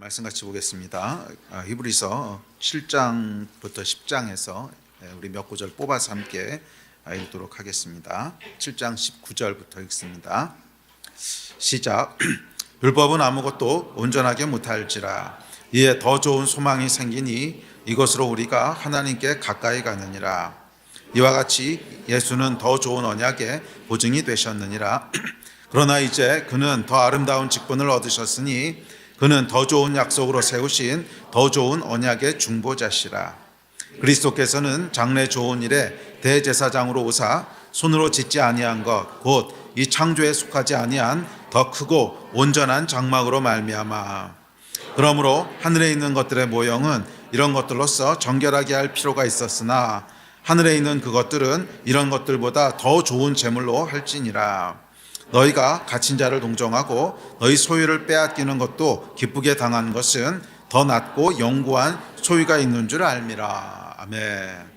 말씀 같이 보겠습니다. 히브리서 7장부터 10장에서 우리 몇 구절 뽑아서 함께 읽도록 하겠습니다. 7장 19절부터 읽습니다. 시작. 율법은 아무것도 온전하게 못할지라 이에 더 좋은 소망이 생기니 이것으로 우리가 하나님께 가까이 가느니라. 이와 같이 예수는 더 좋은 언약의 보증이 되셨느니라. 그러나 이제 그는 더 아름다운 직분을 얻으셨으니 그는 더 좋은 약속으로 세우신 더 좋은 언약의 중보자시라. 그리스도께서는 장래 좋은 일에 대제사장으로 오사 손으로 짓지 아니한 것 곧 이 창조에 속하지 아니한 더 크고 온전한 장막으로 말미암아. 그러므로 하늘에 있는 것들의 모형은 이런 것들로서 정결하게 할 필요가 있었으나 하늘에 있는 그것들은 이런 것들보다 더 좋은 제물로 할지니라. 너희가 갇힌 자를 동정하고 너희 소유를 빼앗기는 것도 기쁘게 당한 것은 더 낫고 영구한 소유가 있는 줄 알미라. 아멘.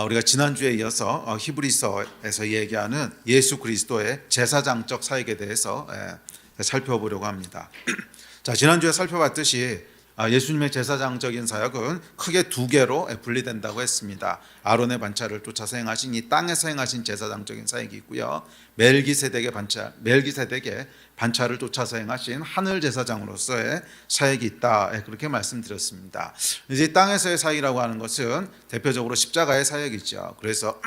우리가 지난주에 이어서 히브리서에서 얘기하는 예수 그리스도의 제사장적 사역에 대해서 살펴보려고 합니다. 자, 지난주에 살펴봤듯이 예수님의 제사장적인 사역은 크게 두 개로 분리된다고 했습니다. 아론의 반차를 쫓아서 행하신 이 땅에서 행하신 제사장적인 사역이 있고요. 멜기세덱의 반차를 쫓아서 행하신 하늘 제사장으로서의 사역이 있다. 그렇게 말씀드렸습니다. 이제 땅에서의 사역이라고 하는 것은 대표적으로 십자가의 사역이죠. 그래서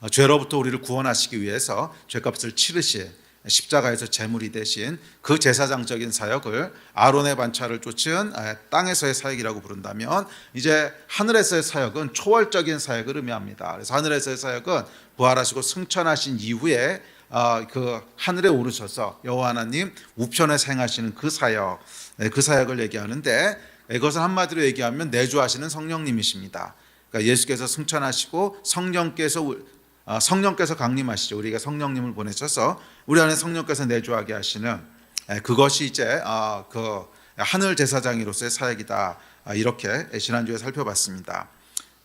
죄로부터 우리를 구원하시기 위해서 죄값을 치르신 십자가에서 제물이 되신 그 제사장적인 사역을 아론의 반차를 쫓은 땅에서의 사역이라고 부른다면, 이제 하늘에서의 사역은 초월적인 사역을 의미합니다. 그래서 하늘에서의 사역은 부활하시고 승천하신 이후에 그 하늘에 오르셔서 여호와 하나님 우편에서 행하시는 그 사역을 얘기하는데, 이것은 한마디로 얘기하면 내주하시는 성령님이십니다. 그러니까 예수께서 승천하시고 성령께서 강림하시죠. 우리가 성령님을 보내셔서 우리 안에 성령께서 내주하게 하시는 그것이 이제 그 하늘 제사장으로서의 사역이다. 이렇게 지난주에 살펴봤습니다.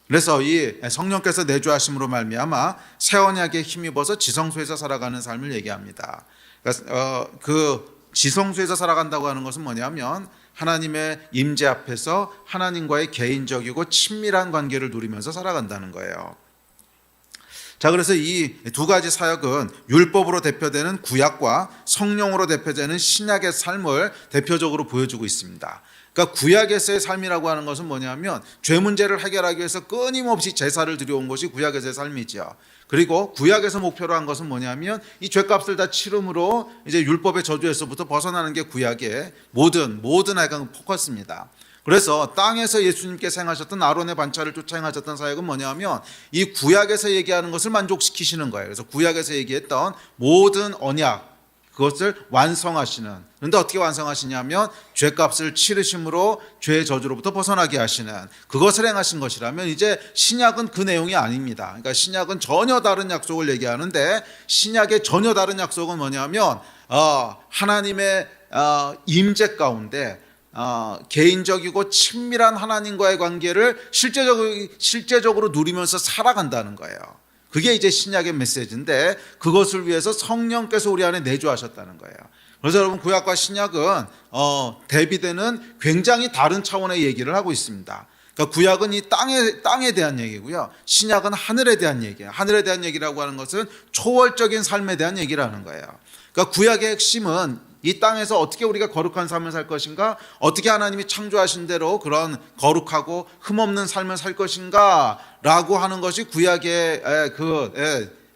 그래서 이 성령께서 내주하심으로 말미암아 새 언약에 힘입어서 지성소에서 살아가는 삶을 얘기합니다. 그러니까 그 지성소에서 살아간다고 하는 것은 뭐냐면 하나님의 임재 앞에서 하나님과의 개인적이고 친밀한 관계를 누리면서 살아간다는 거예요. 자, 그래서 이 두 가지 사역은 율법으로 대표되는 구약과 성령으로 대표되는 신약의 삶을 대표적으로 보여주고 있습니다. 그러니까 구약에서의 삶이라고 하는 것은 뭐냐면 죄 문제를 해결하기 위해서 끊임없이 제사를 드려온 것이 구약에서의 삶이죠. 그리고 구약에서 목표로 한 것은 뭐냐면 이 죄값을 다 치름으로 이제 율법의 저주에서부터 벗어나는 게 구약의 모든 포커스입니다. 그래서 땅에서 예수님께서 행하셨던 아론의 반차를 쫓아 행하셨던 사역은 뭐냐면 이 구약에서 얘기하는 것을 만족시키시는 거예요. 그래서 구약에서 얘기했던 모든 언약, 그것을 완성하시는. 그런데 어떻게 완성하시냐면 죄값을 치르심으로 죄의 저주로부터 벗어나게 하시는 그것을 행하신 것이라면, 이제 신약은 그 내용이 아닙니다. 그러니까 신약은 전혀 다른 약속을 얘기하는데, 신약의 전혀 다른 약속은 뭐냐면 하나님의 임재 가운데 개인적이고 친밀한 하나님과의 관계를 실제적으로 누리면서 살아간다는 거예요. 그게 이제 신약의 메시지인데, 그것을 위해서 성령께서 우리 안에 내주하셨다는 거예요. 그래서 여러분, 구약과 신약은 대비되는 굉장히 다른 차원의 얘기를 하고 있습니다. 그러니까 구약은 이 땅에 대한 얘기고요, 신약은 하늘에 대한 얘기예요. 하늘에 대한 얘기라고 하는 것은 초월적인 삶에 대한 얘기라는 거예요. 그러니까 구약의 핵심은 이 땅에서 어떻게 우리가 거룩한 삶을 살 것인가, 어떻게 하나님이 창조하신 대로 그런 거룩하고 흠없는 삶을 살 것인가 라고 하는 것이 구약의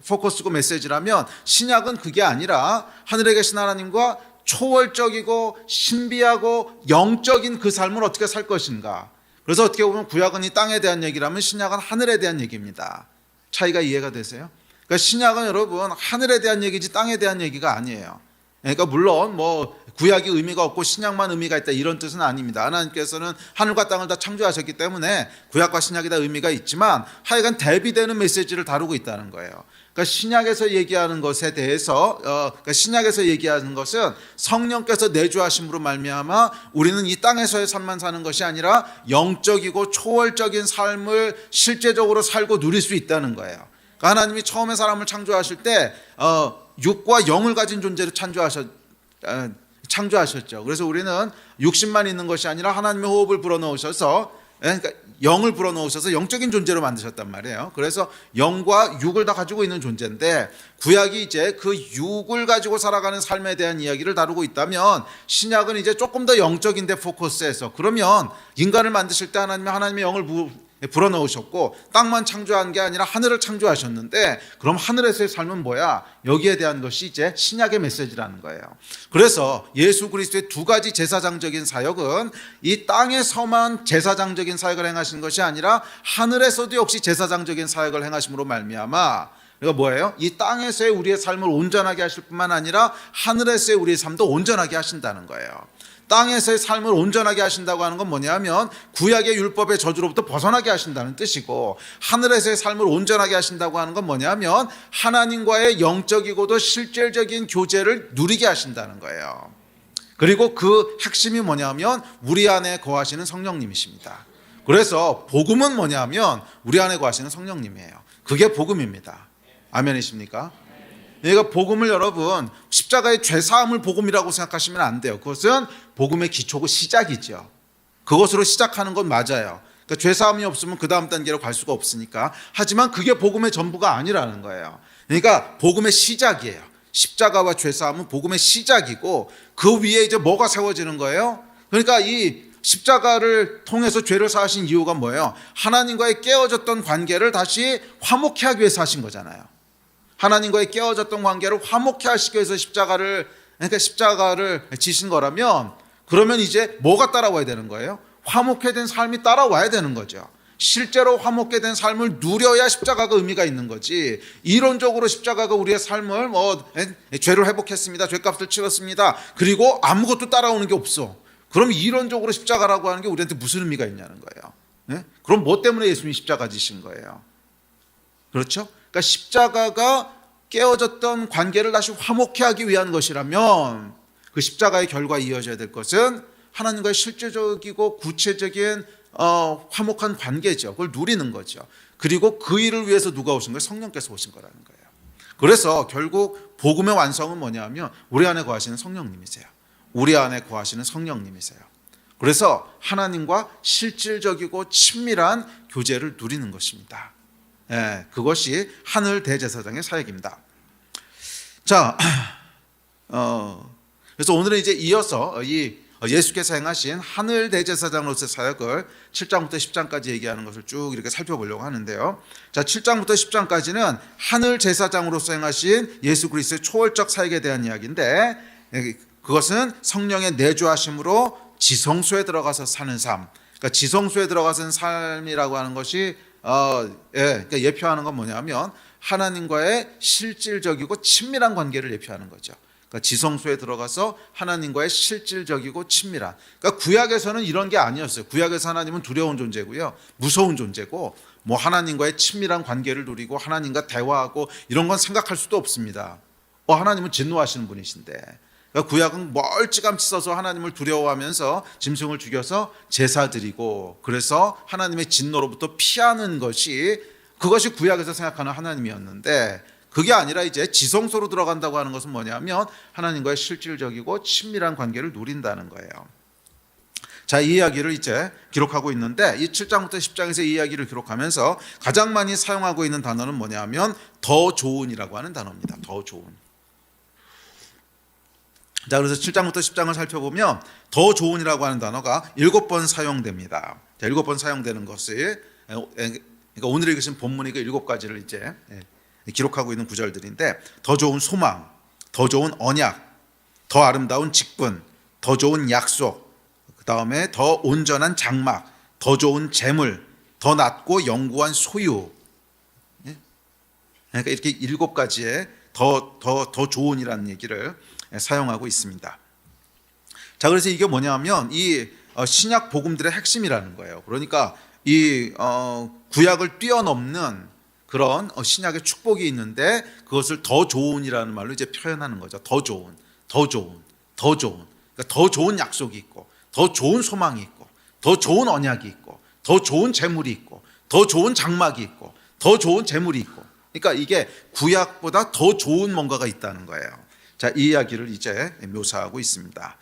포커스고 메시지라면, 신약은 그게 아니라 하늘에 계신 하나님과 초월적이고 신비하고 영적인 그 삶을 어떻게 살 것인가. 그래서 어떻게 보면 구약은 이 땅에 대한 얘기라면 신약은 하늘에 대한 얘기입니다. 차이가 이해가 되세요? 그러니까 신약은 여러분 하늘에 대한 얘기지 땅에 대한 얘기가 아니에요. 그러니까 물론 구약이 의미가 없고 신약만 의미가 있다 이런 뜻은 아닙니다. 하나님께서는 하늘과 땅을 다 창조하셨기 때문에 구약과 신약이 다 의미가 있지만 하여간 대비되는 메시지를 다루고 있다는 거예요. 그러니까 신약에서 얘기하는 것에 대해서 신약에서 얘기하는 것은 성령께서 내주하심으로 말미암아 우리는 이 땅에서의 삶만 사는 것이 아니라 영적이고 초월적인 삶을 실제적으로 살고 누릴 수 있다는 거예요. 그러니까 하나님이 처음에 사람을 창조하실 때 육과 영을 가진 존재로 창조하셨죠. 그래서 우리는 육신만 있는 것이 아니라 하나님의 호흡을 불어넣으셔서, 그러니까 영을 불어넣으셔서 영적인 존재로 만드셨단 말이에요. 그래서 영과 육을 다 가지고 있는 존재인데, 구약이 이제 그 육을 가지고 살아가는 삶에 대한 이야기를 다루고 있다면, 신약은 이제 조금 더 영적인데 포커스해서, 그러면 인간을 만드실 때 하나님의 영을 불어넣으셨고 땅만 창조한 게 아니라 하늘을 창조하셨는데, 그럼 하늘에서의 삶은 뭐야? 여기에 대한 것이 이제 신약의 메시지라는 거예요. 그래서 예수 그리스도의 두 가지 제사장적인 사역은 이 땅에서만 제사장적인 사역을 행하신 것이 아니라 하늘에서도 역시 제사장적인 사역을 행하심으로 말미암아, 이거 뭐예요? 이 땅에서의 우리의 삶을 온전하게 하실 뿐만 아니라 하늘에서의 우리의 삶도 온전하게 하신다는 거예요. 땅에서의 삶을 온전하게 하신다고 하는 건 뭐냐면 구약의 율법의 저주로부터 벗어나게 하신다는 뜻이고, 하늘에서의 삶을 온전하게 하신다고 하는 건 뭐냐면 하나님과의 영적이고도 실질적인 교제를 누리게 하신다는 거예요. 그리고 그 핵심이 뭐냐면 우리 안에 거하시는 성령님이십니다. 그래서 복음은 뭐냐면 우리 안에 거하시는 성령님이에요. 그게 복음입니다. 아멘이십니까? 그러니까 복음을 여러분 십자가의 죄사함을 복음이라고 생각하시면 안 돼요. 그것은 복음의 기초고 시작이죠. 그것으로 시작하는 건 맞아요. 그러니까 죄사함이 없으면 그 다음 단계로 갈 수가 없으니까. 하지만 그게 복음의 전부가 아니라는 거예요. 그러니까 복음의 시작이에요. 십자가와 죄사함은 복음의 시작이고, 그 위에 이제 뭐가 세워지는 거예요? 그러니까 이 십자가를 통해서 죄를 사하신 이유가 뭐예요? 하나님과의 깨어졌던 관계를 다시 화목케 하기 위해서 하신 거잖아요. 하나님과의 깨어졌던 관계를 화목케 하시기 위해서 십자가를 지신 거라면, 그러면 이제 뭐가 따라와야 되는 거예요? 화목케 된 삶이 따라와야 되는 거죠. 실제로 화목케 된 삶을 누려야 십자가가 의미가 있는 거지, 이론적으로 십자가가 우리의 삶을 죄를 회복했습니다, 죄값을 치렀습니다, 그리고 아무것도 따라오는 게 없어. 그럼 이론적으로 십자가라고 하는 게 우리한테 무슨 의미가 있냐는 거예요. 네? 그럼 뭐 때문에 예수님이 십자가 지신 거예요? 그렇죠? 그러니까 십자가가 깨어졌던 관계를 다시 화목케 하기 위한 것이라면, 그 십자가의 결과에 이어져야 될 것은 하나님과의 실제적이고 구체적인 화목한 관계죠. 그걸 누리는 거죠. 그리고 그 일을 위해서 누가 오신 거예요? 성령께서 오신 거라는 거예요. 그래서 결국 복음의 완성은 뭐냐면 우리 안에 거하시는 성령님이세요. 우리 안에 거하시는 성령님이세요. 그래서 하나님과 실질적이고 친밀한 교제를 누리는 것입니다. 그것이 하늘 대제사장의 사역입니다. 자, 그래서 오늘은 이제 이어서 이 예수께서 행하신 하늘 대제사장으로서의 사역을 7장부터 10장까지 얘기하는 것을 쭉 이렇게 살펴보려고 하는데요. 자, 7장부터 10장까지는 하늘 제사장으로서 행하신 예수 그리스도의 초월적 사역에 대한 이야기인데, 그것은 성령의 내주하심으로 지성소에 들어가서 사는 삶. 그러니까 지성소에 들어가서 삶이라고 하는 것이 그러니까 예표하는 건 뭐냐면 하나님과의 실질적이고 친밀한 관계를 예표하는 거죠. 그러니까 지성소에 들어가서 하나님과의 실질적이고 친밀한. 그러니까 구약에서는 이런 게 아니었어요. 구약에서 하나님은 두려운 존재고요, 무서운 존재고, 뭐 하나님과의 친밀한 관계를 누리고 하나님과 대화하고 이런 건 생각할 수도 없습니다. 하나님은 진노하시는 분이신데. 그러니까 구약은 멀찌감치 써서 하나님을 두려워하면서 짐승을 죽여서 제사 드리고, 그래서 하나님의 진노로부터 피하는 것이, 그것이 구약에서 생각하는 하나님이었는데, 그게 아니라 이제 지성소로 들어간다고 하는 것은 뭐냐면 하나님과의 실질적이고 친밀한 관계를 누린다는 거예요. 자, 이 이야기를 이제 기록하고 있는데, 이 7장부터 10장에서 이 이야기를 기록하면서 가장 많이 사용하고 있는 단어는 뭐냐면 더 좋은이라고 하는 단어입니다. 더 좋은. 자, 그래서 7장부터 10장을 살펴보면 더 좋은이라고 하는 단어가 7번 사용됩니다. 자, 7번 사용되는 것이, 그러니까 오늘 읽으신 본문이 그 7가지를 이제 기록하고 있는 구절들인데, 더 좋은 소망, 더 좋은 언약, 더 아름다운 직분, 더 좋은 약속, 그 다음에 더 온전한 장막, 더 좋은 재물, 더 낮고 영구한 소유. 그러니까 이렇게 7가지의 더 좋은이라는 얘기를 사용하고 있습니다. 자, 그래서 이게 뭐냐면 이 신약 복음들의 핵심이라는 거예요. 그러니까 이 구약을 뛰어넘는 그런 신약의 축복이 있는데, 그것을 더 좋은이라는 말로 이제 표현하는 거죠. 더 좋은, 더 좋은, 더 좋은. 그러니까 더 좋은 약속이 있고, 더 좋은 소망이 있고, 더 좋은 언약이 있고, 더 좋은 재물이 있고, 더 좋은 장막이 있고, 더 좋은 재물이 있고. 그러니까 이게 구약보다 더 좋은 뭔가가 있다는 거예요. 자, 이 이야기를 이제 묘사하고 있습니다.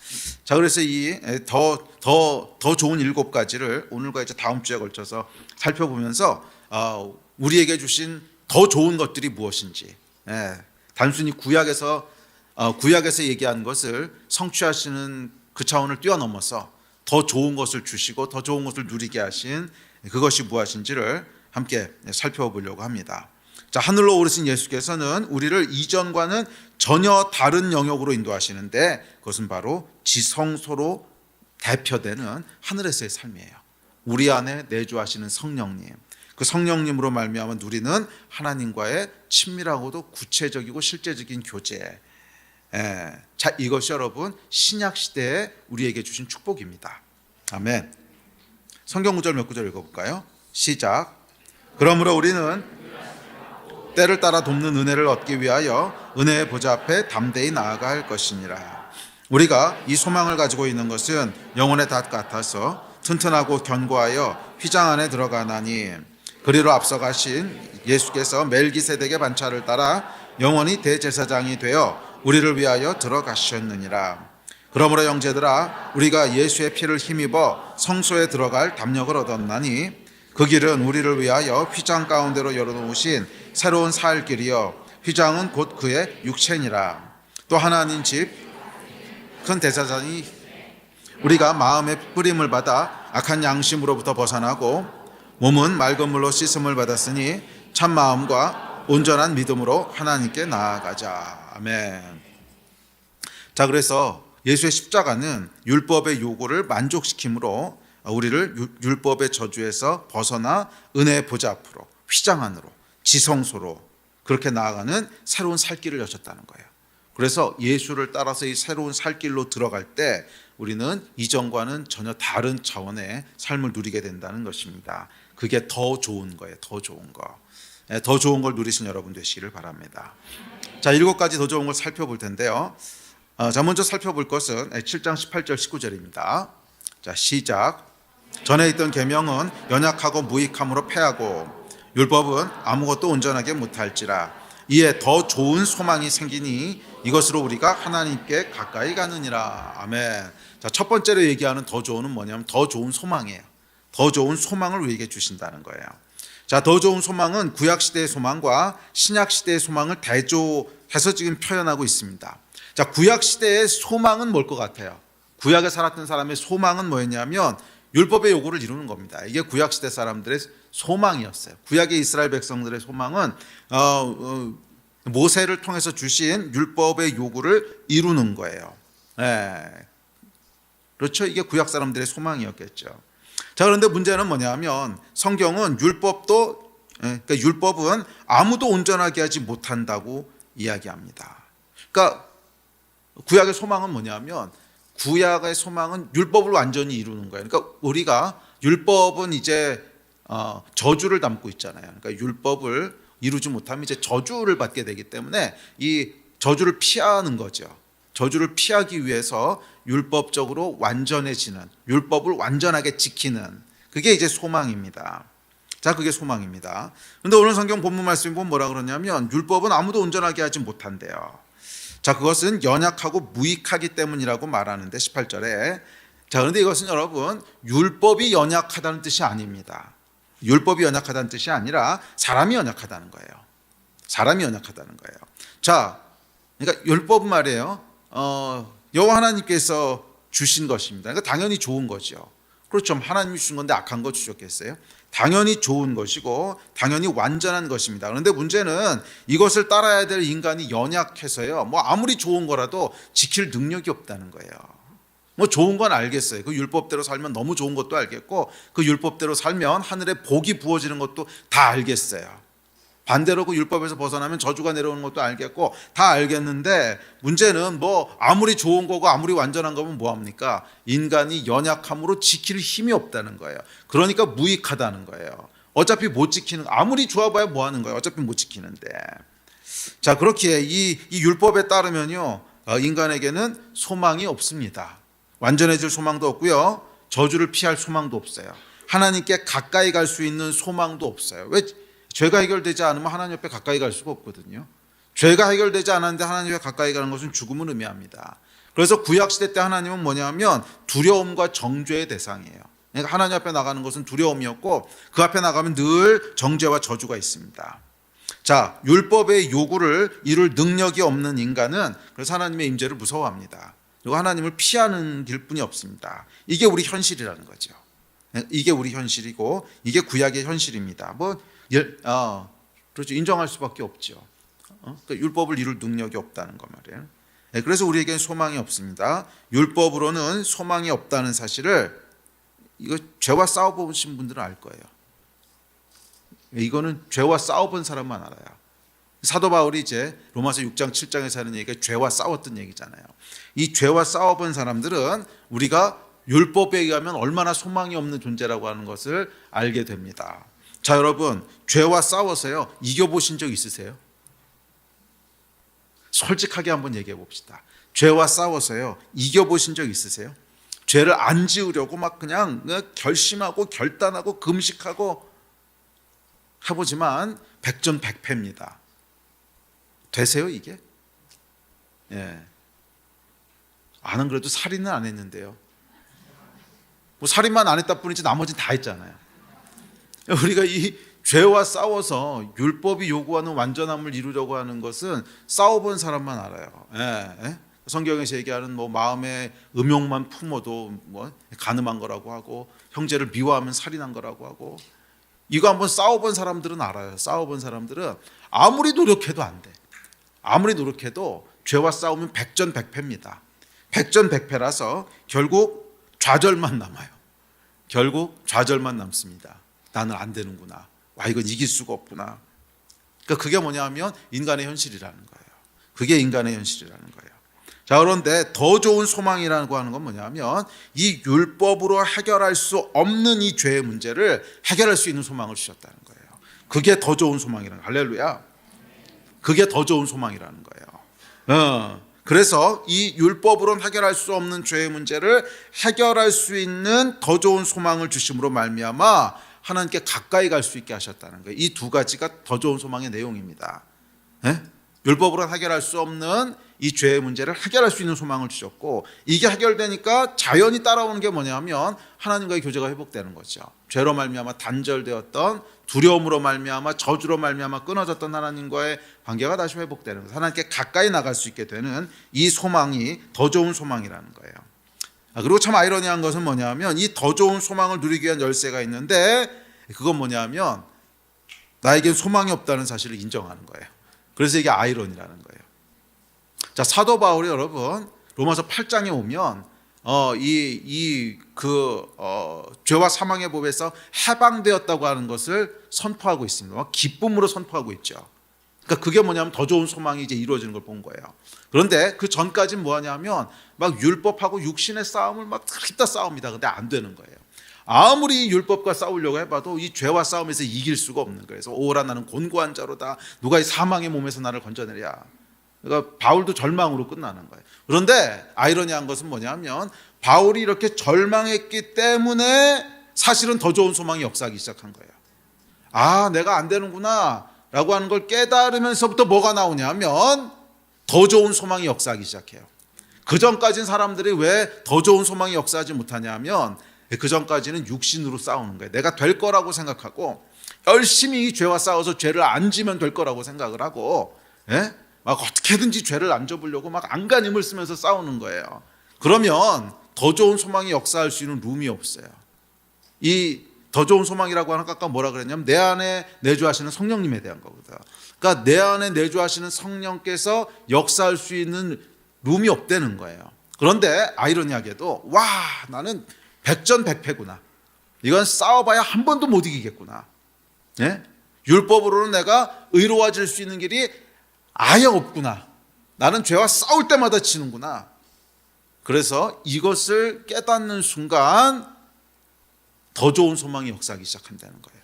자, 그래서 이 더 좋은 7가지를 오늘과 이제 다음 주에 걸쳐서 살펴보면서 우리에게 주신 더 좋은 것들이 무엇인지, 단순히 구약에서 얘기한 것을 성취하시는 그 차원을 뛰어넘어서 더 좋은 것을 주시고 더 좋은 것을 누리게 하신 그것이 무엇인지를 함께 살펴보려고 합니다. 자, 하늘로 오르신 예수께서는 우리를 이전과는 전혀 다른 영역으로 인도하시는데 그것은 바로 지성소로 대표되는 하늘에서의 삶이에요. 우리 안에 내주하시는 성령님, 그 성령님으로 말미암아 누리는 하나님과의 친밀하고도 구체적이고 실제적인 교제. 자, 이것이 여러분 신약 시대에 우리에게 주신 축복입니다. 아멘. 성경 구절 몇 구절 읽어볼까요? 시작. 그러므로 우리는 때를 따라 돕는 은혜를 얻기 위하여 은혜의 보좌 앞에 담대히 나아가 할 것이니라. 우리가 이 소망을 가지고 있는 것은 영혼의 닷 같아서 튼튼하고 견고하여 휘장 안에 들어가나니 그리로 앞서 가신 예수께서 멜기세덱의 반차를 따라 영원히 대제사장이 되어 우리를 위하여 들어가셨느니라. 그러므로 형제들아, 우리가 예수의 피를 힘입어 성소에 들어갈 담력을 얻었나니 그 길은 우리를 위하여 휘장 가운데로 열어놓으신 새로운 살 길이요 휘장은 곧 그의 육체니라. 또 하나님 집 큰 대제사장이 우리가 마음의 뿌림을 받아 악한 양심으로부터 벗어나고 몸은 맑은 물로 씻음을 받았으니 참 마음과 온전한 믿음으로 하나님께 나아가자. 아멘. 자, 그래서 예수의 십자가는 율법의 요구를 만족시킴으로 우리를 율법의 저주에서 벗어나 은혜의 보좌 앞으로 휘장 안으로 지성소로 그렇게 나아가는 새로운 살길을 여셨다는 거예요. 그래서 예수를 따라서 이 새로운 살길로 들어갈 때 우리는 이전과는 전혀 다른 차원의 삶을 누리게 된다는 것입니다. 그게 더 좋은 거예요. 더 좋은 거. 더 좋은 걸 누리신 여러분 되시기를 바랍니다. 자, 7가지 더 좋은 걸 살펴볼 텐데요. 자, 먼저 살펴볼 것은 7장 18절 19절입니다. 자, 시작. 전에 있던 계명은 연약하고 무익함으로 패하고 율법은 아무것도 온전하게 못할지라. 이에 더 좋은 소망이 생기니 이것으로 우리가 하나님께 가까이 가느니라. 아멘. 자, 첫 번째로 얘기하는 더 좋은은 뭐냐면 더 좋은 소망이에요. 더 좋은 소망을 우리에게 주신다는 거예요. 자, 더 좋은 소망은 구약 시대의 소망과 신약 시대의 소망을 대조해서 지금 표현하고 있습니다. 자, 구약 시대의 소망은 뭘 것 같아요? 구약에 살았던 사람의 소망은 뭐였냐면 율법의 요구를 이루는 겁니다. 이게 구약 시대 사람들의 소망이었어요. 구약의 이스라엘 백성들의 소망은 모세를 통해서 주신 율법의 요구를 이루는 거예요. 그렇죠. 이게 구약 사람들의 소망이었겠죠. 자, 그런데 문제는 뭐냐면 성경은 율법은 아무도 온전하게 하지 못한다고 이야기합니다. 그러니까 구약의 소망은 뭐냐면 구약의 소망은 율법을 완전히 이루는 거예요. 그러니까 우리가 율법은 이제 저주를 담고 있잖아요. 그러니까 율법을 이루지 못하면 이제 저주를 받게 되기 때문에 이 저주를 피하는 거죠. 저주를 피하기 위해서 율법적으로 완전해지는, 율법을 완전하게 지키는 그게 이제 소망입니다. 자, 그게 소망입니다. 그런데 오늘 성경 본문 말씀이 보면 뭐라 그러냐면 율법은 아무도 온전하게 하지 못한대요. 자, 그것은 연약하고 무익하기 때문이라고 말하는데 18절에 자, 그런데 이것은 여러분 율법이 연약하다는 뜻이 아닙니다. 율법이 연약하다는 뜻이 아니라 사람이 연약하다는 거예요. 사람이 연약하다는 거예요. 자, 그러니까 율법은 말이에요. 여호와 하나님께서 주신 것입니다. 그러니까 당연히 좋은 거죠. 그렇죠. 하나님이 주신 건데 악한 거 주셨겠어요? 당연히 좋은 것이고 당연히 완전한 것입니다. 그런데 문제는 이것을 따라야 될 인간이 연약해서요. 뭐 아무리 좋은 거라도 지킬 능력이 없다는 거예요. 뭐 좋은 건 알겠어요. 그 율법대로 살면 너무 좋은 것도 알겠고 그 율법대로 살면 하늘에 복이 부어지는 것도 다 알겠어요. 반대로 그 율법에서 벗어나면 저주가 내려오는 것도 알겠고 다 알겠는데 문제는 뭐 아무리 좋은 거고 아무리 완전한 거면 뭐합니까? 인간이 연약함으로 지킬 힘이 없다는 거예요. 그러니까 무익하다는 거예요. 어차피 못 지키는, 아무리 좋아봐야 뭐하는 거예요. 어차피 못 지키는데. 자, 그렇기에 이 율법에 따르면요 인간에게는 소망이 없습니다. 완전해질 소망도 없고요 저주를 피할 소망도 없어요. 하나님께 가까이 갈 수 있는 소망도 없어요. 왜? 죄가 해결되지 않으면 하나님 옆에 가까이 갈 수가 없거든요. 죄가 해결되지 않았는데 하나님과 가까이 가는 것은 죽음을 의미합니다. 그래서 구약시대 때 하나님은 뭐냐면 두려움과 정죄의 대상이에요. 그러니까 하나님 앞에 나가는 것은 두려움이었고 그 앞에 나가면 늘 정죄와 저주가 있습니다. 자, 율법의 요구를 이룰 능력이 없는 인간은 그래서 하나님의 임재를 무서워합니다. 그리고 하나님을 피하는 길뿐이 없습니다. 이게 우리 현실이라는 거죠. 이게 우리 현실이고 이게 구약의 현실입니다. 그렇죠. 인정할 수밖에 없죠. 그러니까 율법을 이룰 능력이 없다는 거 말이에요. 그래서 우리에게는 소망이 없습니다. 율법으로는 소망이 없다는 사실을 이거 죄와 싸워보신 분들은 알 거예요. 이거는 죄와 싸워본 사람만 알아요. 사도 바울이 이제 로마서 6장 7장에서 하는 얘기가 죄와 싸웠던 얘기잖아요. 이 죄와 싸워본 사람들은 우리가 율법에 의하면 얼마나 소망이 없는 존재라고 하는 것을 알게 됩니다. 자, 여러분, 죄와 싸워서요 이겨보신 적 있으세요? 솔직하게 한번 얘기해 봅시다. 죄와 싸워서요 이겨보신 적 있으세요? 죄를 안 지으려고 막 그냥 결심하고 결단하고 금식하고 해보지만 백전백패입니다. 되세요 이게? 예. 안 그래도 살인은 안 했는데요. 뭐 살인만 안 했다 뿐이지 나머지는 다 했잖아요. 우리가 이 죄와 싸워서 율법이 요구하는 완전함을 이루려고 하는 것은 싸워본 사람만 알아요. 예. 성경에서 얘기하는 뭐 마음의 음욕만 품어도 뭐 간음한 거라고 하고 형제를 미워하면 살인한 거라고 하고 이거 한번 싸워본 사람들은 알아요. 싸워본 사람들은 아무리 노력해도 안 돼. 아무리 노력해도 죄와 싸우면 백전백패입니다. 백전백패라서 결국 좌절만 남아요. 결국 좌절만 남습니다. 나는 안 되는구나. 와, 이건 이길 수가 없구나. 그러니까 그게 뭐냐면 인간의 현실이라는 거예요. 그게 인간의 현실이라는 거예요. 자, 그런데 더 좋은 소망이라고 하는 건 뭐냐면 이 율법으로 해결할 수 없는 이 죄의 문제를 해결할 수 있는 소망을 주셨다는 거예요. 그게 더 좋은 소망이라는 거예요. 할렐루야. 그게 더 좋은 소망이라는 거예요. 그래서 이 율법으로는 해결할 수 없는 죄의 문제를 해결할 수 있는 더 좋은 소망을 주심으로 말미암아 하나님께 가까이 갈 수 있게 하셨다는 거예요. 이 두 가지가 더 좋은 소망의 내용입니다. 율법으로는 해결할 수 없는 이 죄의 문제를 해결할 수 있는 소망을 주셨고 이게 해결되니까 자연히 따라오는 게 뭐냐면 하나님과의 교제가 회복되는 거죠. 죄로 말미암아 단절되었던 두려움으로 말미암아 저주로 말미암아 끊어졌던 하나님과의 관계가 다시 회복되는 거예요. 하나님께 가까이 나갈 수 있게 되는 이 소망이 더 좋은 소망이라는 거예요. 그리고 참 아이러니한 것은 뭐냐면 이 더 좋은 소망을 누리기 위한 열쇠가 있는데 그건 뭐냐면 나에겐 소망이 없다는 사실을 인정하는 거예요. 그래서 이게 아이러니라는 거예요. 자, 사도 바울이 여러분 로마서 8장에 오면 죄와 사망의 법에서 해방되었다고 하는 것을 선포하고 있습니다. 기쁨으로 선포하고 있죠. 그러니까 그게 뭐냐면 더 좋은 소망이 이제 이루어지는 걸 본 거예요. 그런데 그 전까지는 뭐하냐면 막 율법하고 육신의 싸움을 막 힘다 싸웁니다. 근데 안 되는 거예요. 아무리 율법과 싸우려고 해봐도 이 죄와 싸움에서 이길 수가 없는 거예요. 그래서 오라 나는 곤고한 자로다. 누가 이 사망의 몸에서 나를 건져내랴. 그러니까 바울도 절망으로 끝나는 거예요. 그런데 아이러니한 것은 뭐냐면 바울이 이렇게 절망했기 때문에 사실은 더 좋은 소망이 역사하기 시작한 거예요. 아, 내가 안 되는구나 라고 하는 걸 깨달으면서부터 뭐가 나오냐면 더 좋은 소망이 역사하기 시작해요. 그 전까지는 사람들이 왜 더 좋은 소망이 역사하지 못하냐면 그 전까지는 육신으로 싸우는 거예요. 내가 될 거라고 생각하고 열심히 이 죄와 싸워서 죄를 안 지면 될 거라고 생각을 하고 막 어떻게든지 죄를 안 져보려고 막 안간힘을 쓰면서 싸우는 거예요. 그러면 더 좋은 소망이 역사할 수 있는 룸이 없어요. 이 더 좋은 소망이라고 하는 아까 뭐라 그랬냐면 내 안에 내주하시는 성령님에 대한 거거든. 그러니까 내 안에 내주하시는 성령께서 역사할 수 있는 룸이 없다는 거예요. 그런데 아이러니하게도 와, 나는 백전백패구나. 이건 싸워봐야 한 번도 못 이기겠구나. 율법으로는 내가 의로워질 수 있는 길이 아예 없구나. 나는 죄와 싸울 때마다 지는구나. 그래서 이것을 깨닫는 순간 더 좋은 소망이 역사하기 시작한다는 거예요.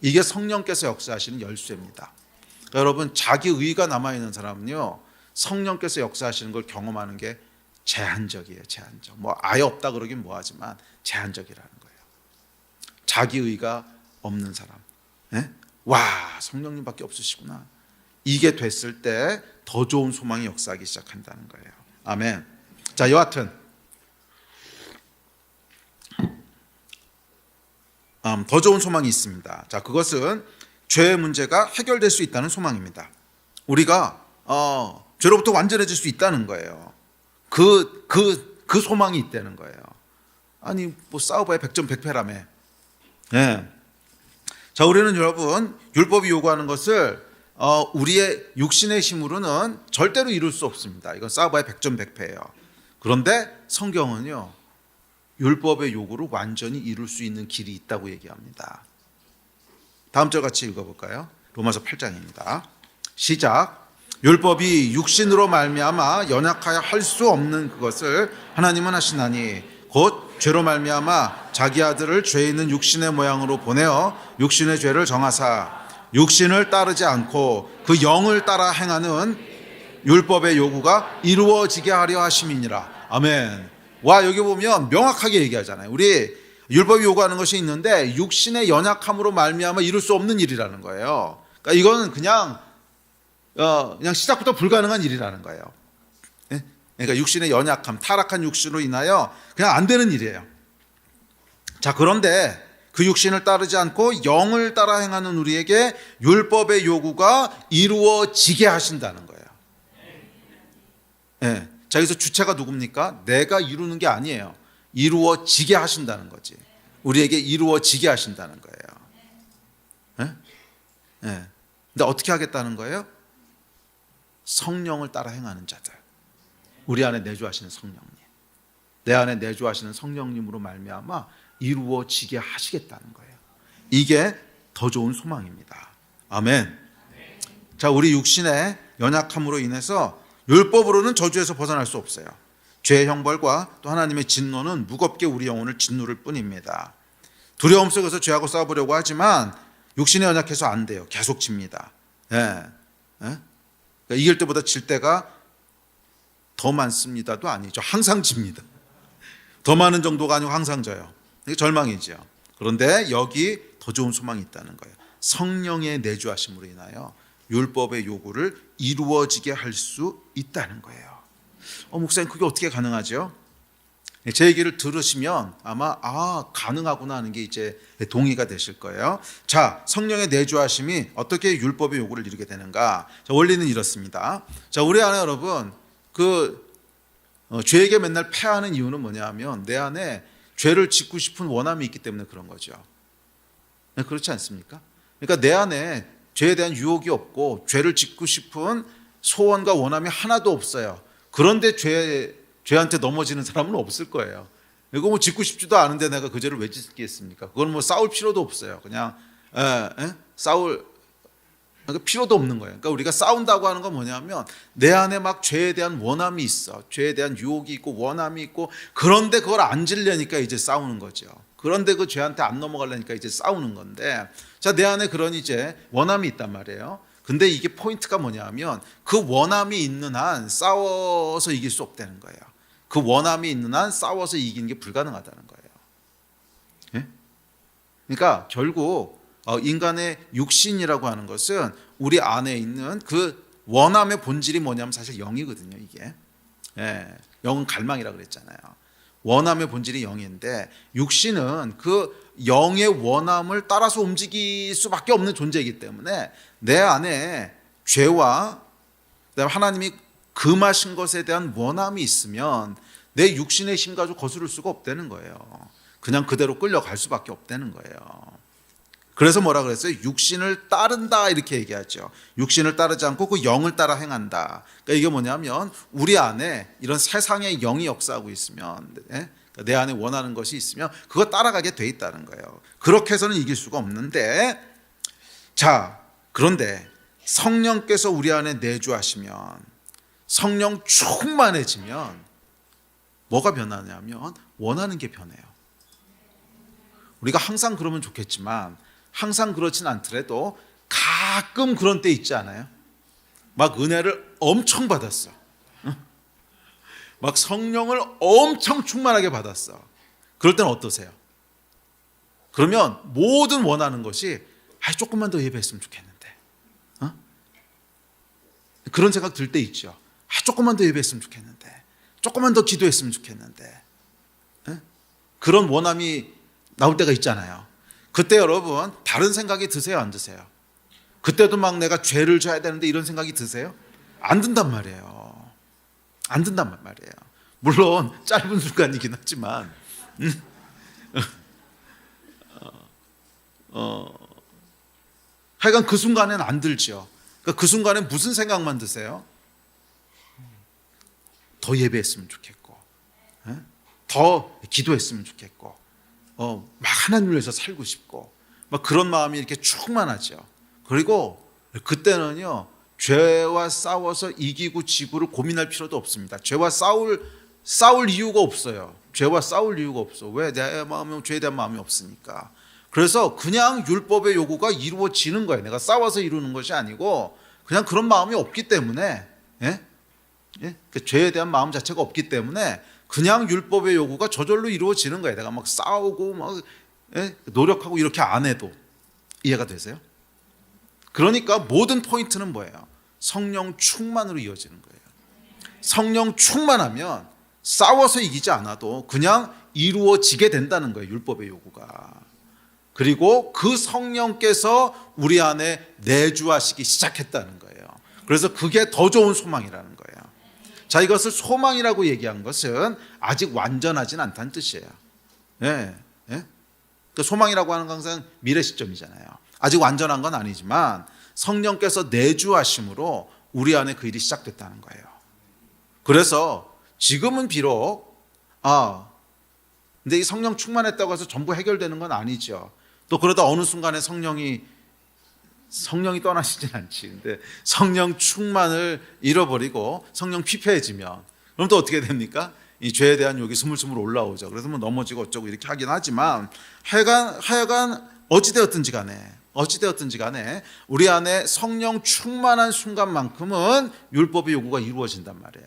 이게 성령께서 역사하시는 열쇠입니다. 그러니까 여러분, 자기 의가 남아있는 사람은요 성령께서 역사하시는 걸 경험하는 게 제한적이에요. 제한적. 뭐 아예 없다 그러긴 뭐하지만 제한적이라는 거예요. 자기 의가 없는 사람. 와, 성령님밖에 없으시구나. 이게 됐을 때 더 좋은 소망이 역사하기 시작한다는 거예요. 아멘. 자, 여하튼 더 좋은 소망이 있습니다. 자, 그것은 죄의 문제가 해결될 수 있다는 소망입니다. 우리가 죄로부터 완전해질 수 있다는 거예요. 그 소망이 있다는 거예요. 아니 뭐 싸워봐야 백전백패라며. 예. 자, 우리는 여러분 율법이 요구하는 것을 우리의 육신의 힘으로는 절대로 이룰 수 없습니다. 이건 싸워봐야 백전백패예요. 그런데 성경은요, 율법의 요구를 완전히 이룰 수 있는 길이 있다고 얘기합니다. 다음 절 같이 읽어볼까요? 로마서 8장입니다. 시작. 율법이 육신으로 말미암아 연약하여 할 수 없는 그것을 하나님은 하시나니 곧 죄로 말미암아 자기 아들을 죄 있는 육신의 모양으로 보내어 육신의 죄를 정하사 육신을 따르지 않고 그 영을 따라 행하는 율법의 요구가 이루어지게 하려 하심이니라. 아멘. 와, 여기 보면 명확하게 얘기하잖아요. 우리 율법이 요구하는 것이 있는데 육신의 연약함으로 말미암아 이룰 수 없는 일이라는 거예요. 그러니까 이거는 그냥 시작부터 불가능한 일이라는 거예요. 그러니까 육신의 연약함, 타락한 육신으로 인하여 그냥 안 되는 일이에요. 자, 그런데 그 육신을 따르지 않고 영을 따라 행하는 우리에게 율법의 요구가 이루어지게 하신다는 거예요. 네. 자, 여기서 주체가 누굽니까? 내가 이루는 게 아니에요. 이루어지게 하신다는 거지. 우리에게 이루어지게 하신다는 거예요. 네? 네. 근데 어떻게 하겠다는 거예요? 성령을 따라 행하는 자들. 우리 안에 내주하시는 성령님, 내 안에 내주하시는 성령님으로 말미암아 이루어지게 하시겠다는 거예요. 이게 더 좋은 소망입니다. 아멘. 자, 우리 육신의 연약함으로 인해서 율법으로는 저주에서 벗어날 수 없어요. 죄의 형벌과 또 하나님의 진노는 무겁게 우리 영혼을 짓누를 뿐입니다. 두려움 속에서 죄하고 싸워보려고 하지만 육신이 연약해서 안 돼요. 계속 집니다. 그러니까 이길 때보다 질 때가 더 많습니다도 아니죠. 항상 집니다. 더 많은 정도가 아니고 항상 져요. 이게 절망이죠. 그런데 여기 더 좋은 소망이 있다는 거예요. 성령의 내주하심으로 인하여 율법의 요구를 이루어지게 할 수 있다는 거예요. 목사님, 그게 어떻게 가능하죠? 제 얘기를 들으시면 아마 가능하구나 하는 게 이제 동의가 되실 거예요. 자, 성령의 내주하심이 어떻게 율법의 요구를 이루게 되는가? 자, 원리는 이렇습니다. 자, 우리 안에 여러분 죄에게 맨날 패하는 이유는 뭐냐 하면 내 안에 죄를 짓고 싶은 원함이 있기 때문에 그런 거죠. 그렇지 않습니까? 그러니까 내 안에 죄에 대한 유혹이 없고 죄를 짓고 싶은 소원과 원함이 하나도 없어요. 그런데 죄한테 넘어지는 사람은 없을 거예요. 이거 뭐 짓고 싶지도 않은데 내가 그 죄를 왜 짓겠습니까? 그건 뭐 싸울 필요도 없어요. 그냥 싸울 필요도 없는 거예요. 그러니까 우리가 싸운다고 하는 건 뭐냐면 내 안에 막 죄에 대한 원함이 있어. 죄에 대한 유혹이 있고 원함이 있고, 그런데 그걸 안 지려니까 이제 싸우는 거죠. 그런데 그 죄한테 안 넘어가려니까 이제 싸우는 건데, 자, 내 안에 그런 이제 원함이 있단 말이에요. 근데 이게 포인트가 뭐냐면 그 원함이 있는 한 싸워서 이길 수 없다는 거예요. 그 원함이 있는 한 싸워서 이기는 게 불가능하다는 거예요. 예? 그러니까 결국 인간의 육신이라고 하는 것은 우리 안에 있는 그 원함의 본질이 뭐냐면 사실 영이거든요. 이게 영은 갈망이라 그랬잖아요. 원함의 본질이 영인데 육신은 그 영의 원함을 따라서 움직일 수밖에 없는 존재이기 때문에 내 안에 죄와 그다음에 하나님이 금하신 것에 대한 원함이 있으면 내 육신의 힘 가지고 거스를 수가 없다는 거예요. 그냥 그대로 끌려갈 수밖에 없다는 거예요. 그래서 뭐라 그랬어요? 육신을 따른다 이렇게 얘기하죠. 육신을 따르지 않고 그 영을 따라 행한다. 그러니까 이게 뭐냐면 우리 안에 이런 세상의 영이 역사하고 있으면 내 안에 원하는 것이 있으면 그거 따라가게 돼 있다는 거예요. 그렇게 해서는 이길 수가 없는데, 자, 그런데 성령께서 우리 안에 내주하시면, 성령 충만해지면 뭐가 변하냐면 원하는 게 변해요. 우리가 항상 그러면 좋겠지만 항상 그렇진 않더라도 가끔 그런 때 있지 않아요? 막 은혜를 엄청 받았어. 막 성령을 엄청 충만하게 받았어. 그럴 때는 어떠세요? 그러면 모든 원하는 것이 조금만 더 예배했으면 좋겠는데, 그런 생각 들 때 있죠. 조금만 더 예배했으면 좋겠는데, 조금만 더 기도했으면 좋겠는데, 그런 원함이 나올 때가 있잖아요. 그때 여러분 다른 생각이 드세요, 안 드세요? 그때도 막 내가 죄를 져야 되는데 이런 생각이 드세요? 안 든단 말이에요. 안 든단 말이에요. 물론 짧은 순간이긴 하지만 하여간 그 순간엔 안 들죠. 그러니까 그 순간에 무슨 생각만 드세요? 더 예배했으면 좋겠고, 더 기도했으면 좋겠고, 막 하나님을 위해서 살고 싶고, 막 그런 마음이 이렇게 충만하죠. 그리고 그때는요, 죄와 싸워서 이기고 지고를 고민할 필요도 없습니다. 죄와 싸울 이유가 없어요. 죄와 싸울 이유가 없어. 왜? 내 마음에 죄에 대한 마음이 없으니까. 그래서 그냥 율법의 요구가 이루어지는 거예요. 내가 싸워서 이루는 것이 아니고 그냥 그런 마음이 없기 때문에, 그 죄에 대한 마음 자체가 없기 때문에 그냥 율법의 요구가 저절로 이루어지는 거예요. 내가 막 싸우고 막 노력하고 이렇게 안 해도. 이해가 되세요? 그러니까 모든 포인트는 뭐예요? 성령 충만으로 이어지는 거예요. 성령 충만하면 싸워서 이기지 않아도 그냥 이루어지게 된다는 거예요. 율법의 요구가. 그리고 그 성령께서 우리 안에 내주하시기 시작했다는 거예요. 그래서 그게 더 좋은 소망이라는 거예요. 자, 이것을 소망이라고 얘기한 것은 아직 완전하진 않다는 뜻이에요. 그 소망이라고 하는 건 항상 미래 시점이잖아요. 아직 완전한 건 아니지만 성령께서 내주하심으로 우리 안에 그 일이 시작됐다는 거예요. 그래서 지금은 비록 근데 이 성령 충만했다고 해서 전부 해결되는 건 아니죠. 또 그러다 어느 순간에 성령이 떠나시진 않지. 근데 성령 충만을 잃어버리고 성령 피폐해지면 그럼 또 어떻게 됩니까? 이 죄에 대한 욕이 스물스물 올라오죠. 그래서 뭐 넘어지고 어쩌고 이렇게 하긴 하지만 하여간 어찌되었든지 간에 우리 안에 성령 충만한 순간만큼은 율법의 요구가 이루어진단 말이에요.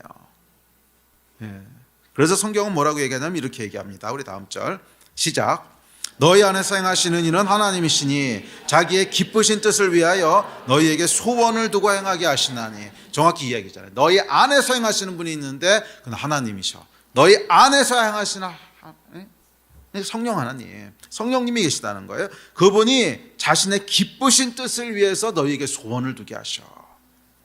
그래서 성경은 뭐라고 얘기하냐면 이렇게 얘기합니다. 우리 다음 절 시작. 너희 안에서 행하시는 이는 하나님이시니 자기의 기쁘신 뜻을 위하여 너희에게 소원을 두고 행하게 하시나니. 정확히 이 얘기잖아요. 너희 안에서 행하시는 분이 있는데 그는 하나님이셔. 너희 안에서 행하시는 성령 하나님, 성령님이 계시다는 거예요. 그분이 자신의 기쁘신 뜻을 위해서 너희에게 소원을 두게 하셔.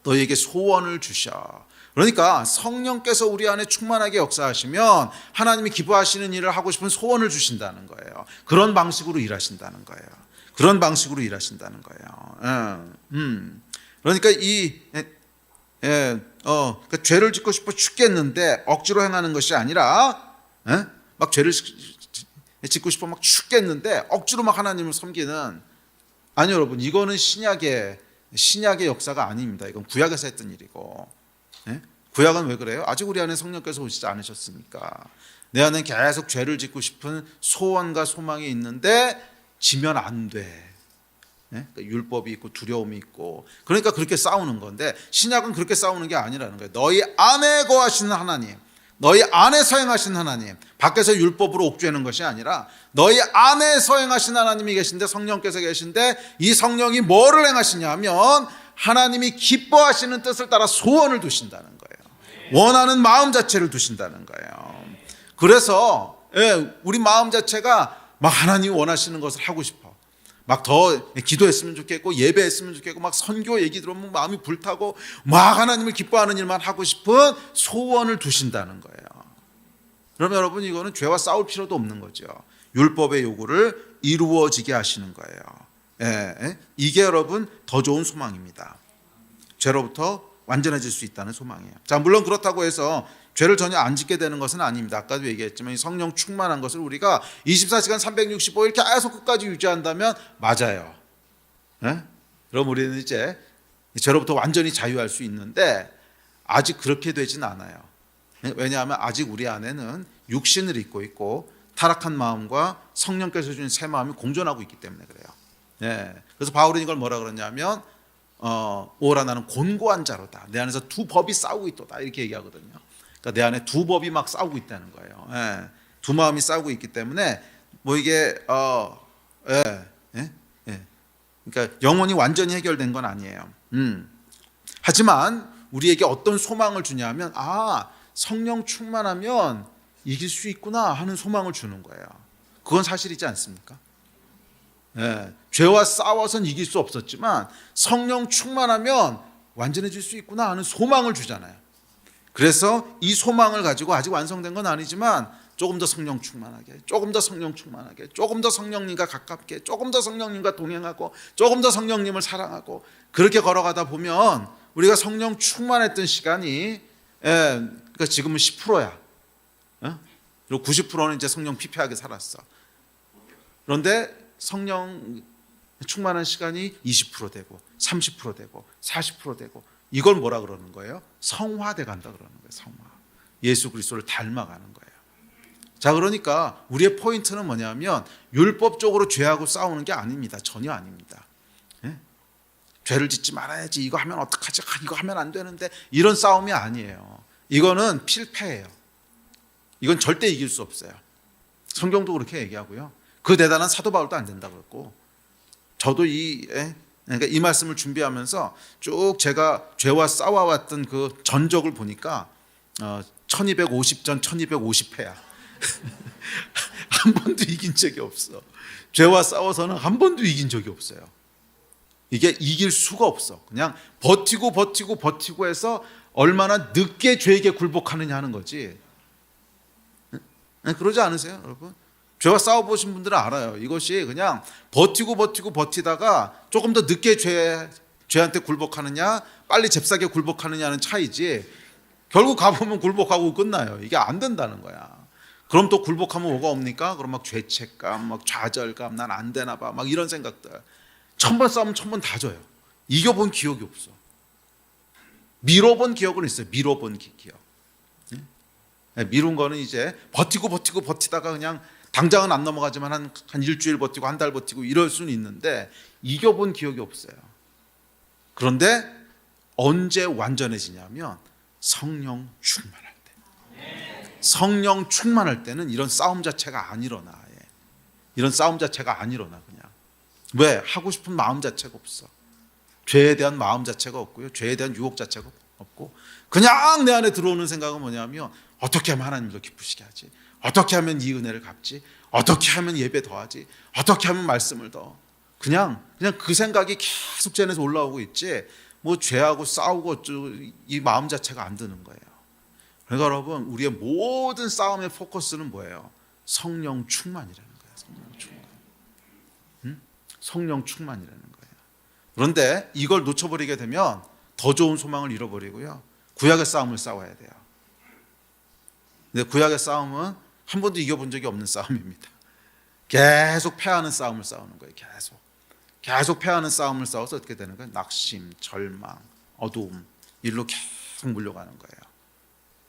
너희에게 소원을 주셔. 그러니까 성령께서 우리 안에 충만하게 역사하시면 하나님이 기뻐하시는 일을 하고 싶은 소원을 주신다는 거예요. 그런 방식으로 일하신다는 거예요. 그러니까 그러니까 죄를 짓고 싶어 죽겠는데 억지로 행하는 것이 아니라 막 죄를 짓고 싶어 막 죽겠는데 억지로 막 하나님을 섬기는, 아니 여러분, 이거는 신약의 역사가 아닙니다. 이건 구약에서 했던 일이고. 구약은 왜 그래요? 아직 우리 안에 성령께서 오시지 않으셨으니까. 내 안에 계속 죄를 짓고 싶은 소원과 소망이 있는데 지면 안 돼. 그러니까 율법이 있고 두려움이 있고, 그러니까 그렇게 싸우는 건데, 신약은 그렇게 싸우는 게 아니라는 거예요. 너희 안에 거하시는 하나님, 너희 안에서 행하신 하나님, 밖에서 율법으로 옥죄는 것이 아니라 너희 안에서 행하신 하나님이 계신데, 성령께서 계신데, 이 성령이 뭐를 행하시냐 하면 하나님이 기뻐하시는 뜻을 따라 소원을 두신다는 거예요. 원하는 마음 자체를 두신다는 거예요. 그래서 우리 마음 자체가 막 하나님이 원하시는 것을 하고 싶어. 막 더 기도했으면 좋겠고 예배했으면 좋겠고 막 선교 얘기 들으면 마음이 불타고 막 하나님을 기뻐하는 일만 하고 싶은 소원을 두신다는 거예요. 그러면 여러분, 이거는 죄와 싸울 필요도 없는 거죠. 율법의 요구를 이루어지게 하시는 거예요. 이게 여러분 더 좋은 소망입니다. 죄로부터 완전해질 수 있다는 소망이에요. 자, 물론 그렇다고 해서 죄를 전혀 안 짓게 되는 것은 아닙니다. 아까도 얘기했지만 이 성령 충만한 것을 우리가 24시간 365일 계속 끝까지 유지한다면 맞아요. 그럼 우리는 이제 죄로부터 완전히 자유할 수 있는데 아직 그렇게 되진 않아요. 왜냐하면 아직 우리 안에는 육신을 입고 있고 타락한 마음과 성령께서 주신 새 마음이 공존하고 있기 때문에 그래요. 그래서 바울은 이걸 뭐라 그러냐면 오라 나는 곤고한 자로다. 내 안에서 두 법이 싸우고 있도다. 이렇게 얘기하거든요. 그러니까 내 안에 두 법이 막 싸우고 있다는 거예요. 두 마음이 싸우고 있기 때문에 뭐 이게 그러니까 영혼이 완전히 해결된 건 아니에요. 하지만 우리에게 어떤 소망을 주냐면 성령 충만하면 이길 수 있구나 하는 소망을 주는 거예요. 그건 사실이지 않습니까? 죄와 싸워서는 이길 수 없었지만 성령 충만하면 완전해질 수 있구나 하는 소망을 주잖아요. 그래서 이 소망을 가지고 아직 완성된 건 아니지만 조금 더 성령 충만하게, 조금 더 성령 충만하게, 조금 더 성령님과 가깝게, 조금 더 성령님과 동행하고, 조금 더 성령님을 사랑하고, 그렇게 걸어가다 보면 우리가 성령 충만했던 시간이 그러니까 지금은 10%야. 그리고 90%는 이제 성령 피폐하게 살았어. 그런데 성령 충만한 시간이 20% 되고 30% 되고 40% 되고, 이걸 뭐라 그러는 거예요? 성화돼 간다 그러는 거예요. 성화. 예수 그리스도를 닮아가는 거예요. 자, 그러니까 우리의 포인트는 뭐냐면 율법적으로 죄하고 싸우는 게 아닙니다. 전혀 아닙니다. 죄를 짓지 말아야지, 이거 하면 어떡하지, 이거 하면 안 되는데, 이런 싸움이 아니에요. 이거는 필패예요. 이건 절대 이길 수 없어요. 성경도 그렇게 얘기하고요. 그 대단한 사도 바울도 안 된다고 했고, 저도 그러니까 이 말씀을 준비하면서 쭉 제가 죄와 싸워왔던 그 전적을 보니까 1250전 1250패야. 한 번도 이긴 적이 없어. 죄와 싸워서는 한 번도 이긴 적이 없어요. 이게 이길 수가 없어. 그냥 버티고 해서 얼마나 늦게 죄에게 굴복하느냐 하는 거지. 그러지 않으세요, 여러분? 죄와 싸워보신 분들은 알아요. 이것이 그냥 버티다가 조금 더 늦게 죄한테 굴복하느냐, 빨리 잽싸게 굴복하느냐는 차이지, 결국 가보면 굴복하고 끝나요. 이게 안 된다는 거야. 그럼 또 굴복하면 뭐가 옵니까? 그럼 막 죄책감, 막 좌절감, 난 안 되나 봐, 막 이런 생각들. 1000번 싸우면 1000번 다 져요. 이겨본 기억이 없어. 미뤄본 기억은 있어요. 미뤄본 기억. 미룬 거는 이제 버티다가 그냥 당장은 안 넘어가지만 한 일주일 버티고 한 달 버티고 이럴 수는 있는데, 이겨본 기억이 없어요. 그런데 언제 완전해지냐면 성령 충만할 때. 성령 충만할 때는 이런 싸움 자체가 안 일어나. 이런 싸움 자체가 안 일어나. 그냥 왜? 하고 싶은 마음 자체가 없어. 죄에 대한 마음 자체가 없고요, 죄에 대한 유혹 자체가 없고, 그냥 내 안에 들어오는 생각은 뭐냐면 어떻게 하면 하나님 더 기쁘시게 하지, 어떻게 하면 이 은혜를 갚지, 어떻게 하면 예배 더 하지, 어떻게 하면 말씀을 더, 그냥 그 생각이 계속 제 안에서 올라오고 있지, 뭐 죄하고 싸우고 이 마음 자체가 안 드는 거예요. 그러니까 여러분, 우리의 모든 싸움의 포커스는 뭐예요? 성령 충만이라는 거예요. 성령 충만. 성령 충만이라는 거예요. 그런데 이걸 놓쳐버리게 되면 더 좋은 소망을 잃어버리고요, 구약의 싸움을 싸워야 돼요. 근데 구약의 싸움은 한 번도 이겨본 적이 없는 싸움입니다. 계속 패하는 싸움을 싸우는 거예요. 계속 패하는 싸움을 싸워서 어떻게 되는 거예요? 낙심, 절망, 어두움, 일로 계속 물려가는 거예요.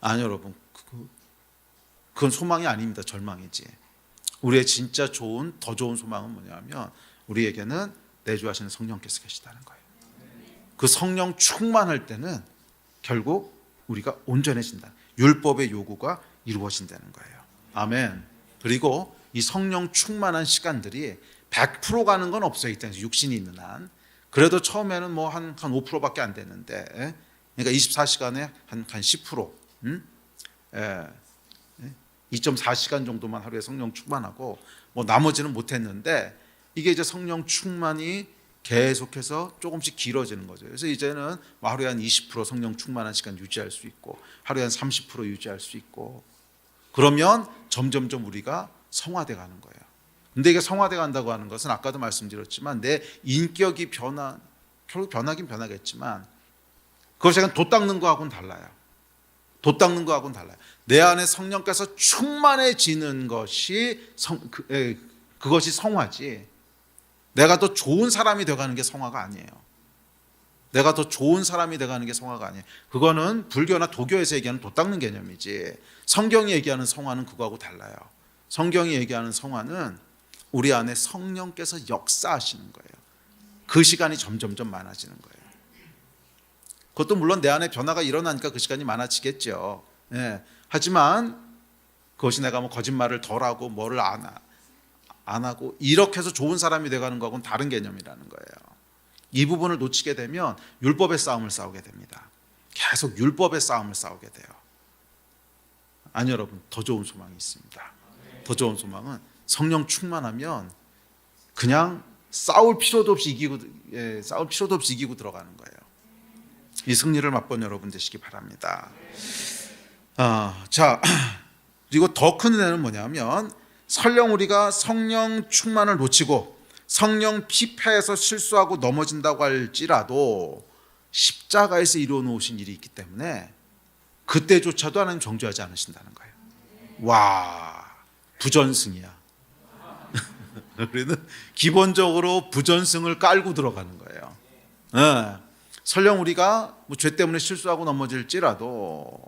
아니 여러분, 그건 소망이 아닙니다. 절망이지. 우리의 진짜 더 좋은 소망은 뭐냐면 우리에게는 내주하시는 성령께서 계시다는 거예요. 그 성령 충만할 때는 결국 우리가 온전해진다. 율법의 요구가 이루어진다는 거예요. 아멘. 그리고 이 성령 충만한 시간들이 100% 가는 건 없어요. 이 땅에서 육신이 있는 한. 그래도 처음에는 뭐 한 5%밖에 안 됐는데, 그러니까 24시간에 한 10%, 2.4시간 정도만 하루에 성령 충만하고, 뭐 나머지는 못했는데, 이게 이제 성령 충만이 계속해서 조금씩 길어지는 거죠. 그래서 이제는 하루에 한 20% 성령 충만한 시간 유지할 수 있고, 하루에 한 30% 유지할 수 있고, 그러면 점점점 우리가 성화돼 가는 거예요. 근데 이게 성화돼 간다고 하는 것은 아까도 말씀드렸지만 내 인격이 결국 변하긴 변하겠지만, 그것이 약간 돛 닦는 거하고는 달라요. 돛 닦는 거하고는 달라요. 내 안에 성령께서 충만해지는 것이 그것이 성화지, 내가 더 좋은 사람이 되어가는 게 성화가 아니에요. 내가 더 좋은 사람이 되어가는 게 성화가 아니에요. 그거는 불교나 도교에서 얘기하는 돛 닦는 개념이지, 성경이 얘기하는 성화는 그거하고 달라요. 성경이 얘기하는 성화는 우리 안에 성령께서 역사하시는 거예요. 그 시간이 점점점 많아지는 거예요. 그것도 물론 내 안에 변화가 일어나니까 그 시간이 많아지겠죠. 하지만 그것이 내가 뭐 거짓말을 덜하고 뭐를 안 하고 이렇게 해서 좋은 사람이 돼가는 거하고는 다른 개념이라는 거예요. 이 부분을 놓치게 되면 율법의 싸움을 싸우게 됩니다. 계속 율법의 싸움을 싸우게 돼요. 아니 여러분, 더 좋은 소망이 있습니다. 더 좋은 소망은 성령 충만하면 그냥 싸울 필요도 없이 이기고 들어가는 거예요. 이 승리를 맛본 여러분 되시기 바랍니다. 자, 그리고 더 큰 은혜는 뭐냐면 설령 우리가 성령 충만을 놓치고 성령 피폐해서 실수하고 넘어진다고 할지라도 십자가에서 이루어 놓으신 일이 있기 때문에 그때조차도 하나님 정죄하지 않으신다는 거예요. 와, 부전승이야. 우리는 기본적으로 부전승을 깔고 들어가는 거예요. 네. 설령 우리가 죄 때문에 실수하고 넘어질지라도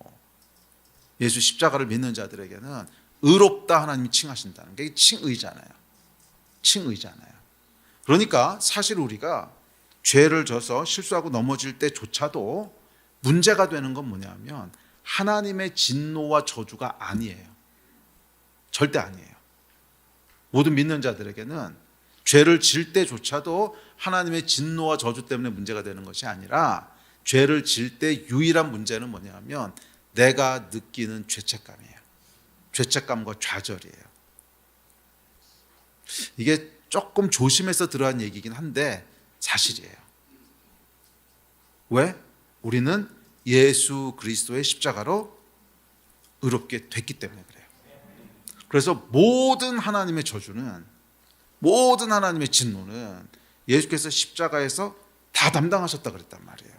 예수 십자가를 믿는 자들에게는 의롭다 하나님이 칭하신다는 게 칭의잖아요. 칭의잖아요. 그러니까 사실 우리가 죄를 져서 실수하고 넘어질 때조차도 문제가 되는 건 뭐냐면 하나님의 진노와 저주가 아니에요. 절대 아니에요. 모든 믿는 자들에게는 죄를 질 때조차도 하나님의 진노와 저주 때문에 문제가 되는 것이 아니라 죄를 질 때 유일한 문제는 뭐냐면 내가 느끼는 죄책감이에요. 죄책감과 좌절이에요. 이게 조금 조심해서 들어야 하는 얘기긴 한데 사실이에요. 왜? 우리는 예수 그리스도의 십자가로 의롭게 됐기 때문에 그래요. 그래서 모든 하나님의 저주는, 모든 하나님의 진노는 예수께서 십자가에서 다 담당하셨다 그랬단 말이에요.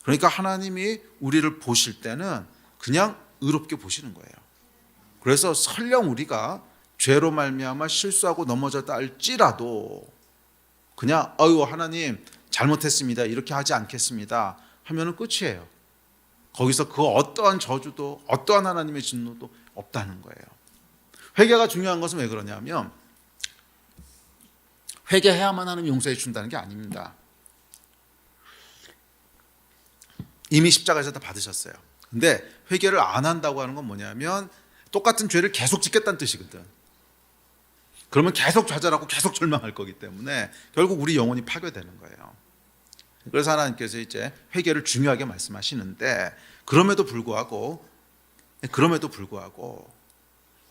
그러니까 하나님이 우리를 보실 때는 그냥 의롭게 보시는 거예요. 그래서 설령 우리가 죄로 말미암아 실수하고 넘어졌다 할지라도 그냥 하나님 잘못했습니다, 이렇게 하지 않겠습니다 하면은 끝이에요. 거기서 그 어떠한 저주도 어떠한 하나님의 진노도 없다는 거예요. 회개가 중요한 것은 왜 그러냐면 회개해야만 하나님 용서해 준다는 게 아닙니다. 이미 십자가에서 다 받으셨어요. 근데 회개를 안 한다고 하는 건 뭐냐면 똑같은 죄를 계속 짓겠다는 뜻이거든. 그러면 계속 좌절하고 계속 절망할 거기 때문에 결국 우리 영혼이 파괴되는 거예요. 그래서 하나님께서 이제 회개를 중요하게 말씀하시는데 그럼에도 불구하고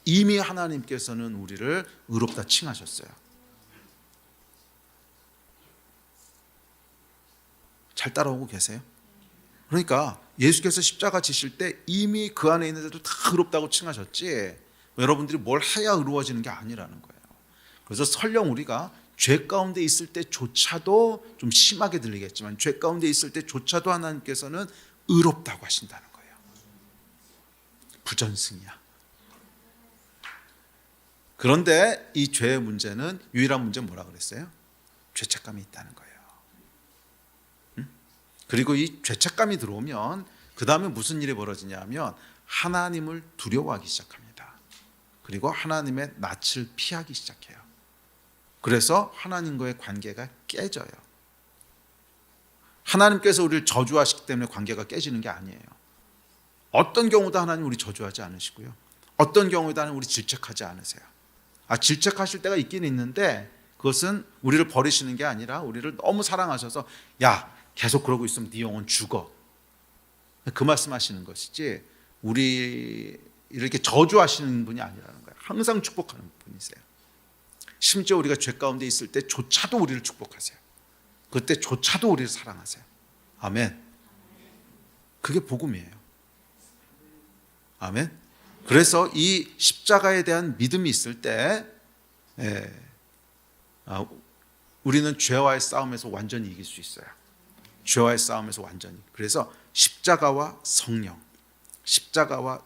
이미 하나님께서는 우리를 의롭다 칭하셨어요. 잘 따라오고 계세요? 그러니까 예수께서 십자가 지실 때 이미 그 안에 있는 자들 다 의롭다고 칭하셨지 여러분들이 뭘 해야 의로워지는 게 아니라는 거예요. 그래서 설령 우리가 죄 가운데 있을 때조차도 좀 심하게 들리겠지만 죄 가운데 있을 때조차도 하나님께서는 의롭다고 하신다는 거예요. 부전승이야. 그런데 이 죄의 문제는 유일한 문제는 뭐라 그랬어요? 죄책감이 있다는 거예요. 그리고 이 죄책감이 들어오면 그 다음에 무슨 일이 벌어지냐면 하나님을 두려워하기 시작합니다. 그리고 하나님의 낯을 피하기 시작해요. 그래서 하나님과의 관계가 깨져요. 하나님께서 우리를 저주하시기 때문에 관계가 깨지는 게 아니에요. 어떤 경우도 하나님 우리 저주하지 않으시고요. 어떤 경우에도 하나님 우리 질책하지 않으세요. 질책하실 때가 있긴 있는데 그것은 우리를 버리시는 게 아니라 우리를 너무 사랑하셔서 야 계속 그러고 있으면 네 영혼 죽어. 그 말씀하시는 것이지 우리 이렇게 저주하시는 분이 아니라는 거예요. 항상 축복하는 분이세요. 심지어 우리가 죄 가운데 있을 때조차도 우리를 축복하세요. 그때조차도 우리를 사랑하세요. 아멘. 그게 복음이에요. 아멘. 그래서 이 십자가에 대한 믿음이 있을 때 우리는 죄와의 싸움에서 완전히 이길 수 있어요. 죄와의 싸움에서 완전히. 그래서 십자가와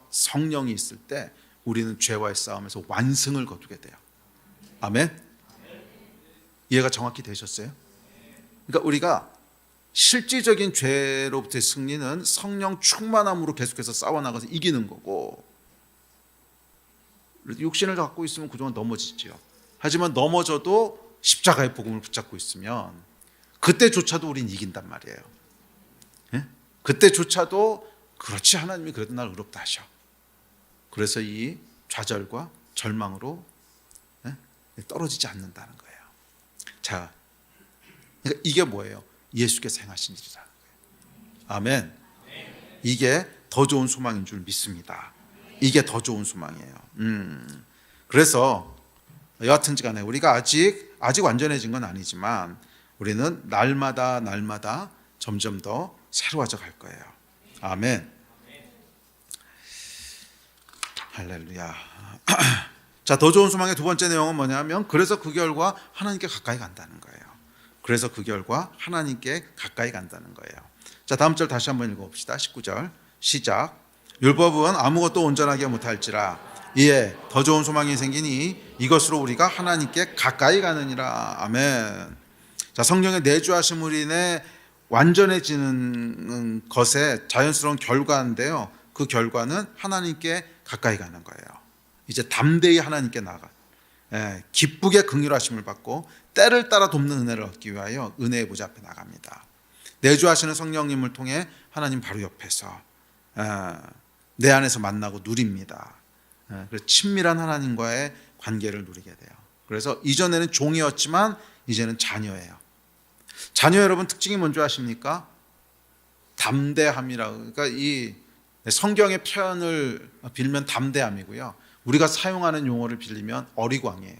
성령이 있을 때 우리는 죄와의 싸움에서 완승을 거두게 돼요. 아멘. 이해가 정확히 되셨어요? 그러니까 우리가 실질적인 죄로부터의 승리는 성령 충만함으로 계속해서 싸워나가서 이기는 거고 육신을 갖고 있으면 그동안 넘어지죠. 하지만 넘어져도 십자가의 복음을 붙잡고 있으면 그때조차도 우린 이긴단 말이에요. 예? 그때조차도 그렇지 하나님이 그래도 날 의롭다 하셔. 그래서 이 좌절과 절망으로 떨어지지 않는다는 거예요. 자, 그러니까 이게 뭐예요? 예수께서 행하신 일이라는 거예요. 아멘. 이게 더 좋은 소망인 줄 믿습니다. 이게 더 좋은 소망이에요. 그래서 여하튼지 간에 우리가 아직 완전해진 건 아니지만 우리는 날마다 점점 더 새로워져 갈 거예요. 아멘. 할렐루야. 자, 더 좋은 소망의 두 번째 내용은 뭐냐면 그래서 그 결과 하나님께 가까이 간다는 거예요. 그래서 그 결과 하나님께 가까이 간다는 거예요. 자, 다음 절 다시 한번 읽어봅시다. 19절 시작. 율법은 아무것도 온전하게 못할지라 이에 더 좋은 소망이 생기니 이것으로 우리가 하나님께 가까이 가느니라. 아멘. 자, 성령의 내주하심으로 인해 완전해지는 것의 자연스러운 결과인데요. 그 결과는 하나님께 가까이 가는 거예요. 이제 담대히 하나님께 나가 기쁘게 긍휼하심을 받고 때를 따라 돕는 은혜를 얻기 위하여 은혜의 보좌 앞에 나갑니다. 내주하시는 성령님을 통해 하나님 바로 옆에서 내 안에서 만나고 누립니다. 그래서 친밀한 하나님과의 관계를 누리게 돼요. 그래서 이전에는 종이었지만 이제는 자녀예요. 자녀 여러분 특징이 뭔지 아십니까? 담대함이라고. 그러니까 이 성경의 표현을 빌면 담대함이고요. 우리가 사용하는 용어를 빌리면 어리광이에요.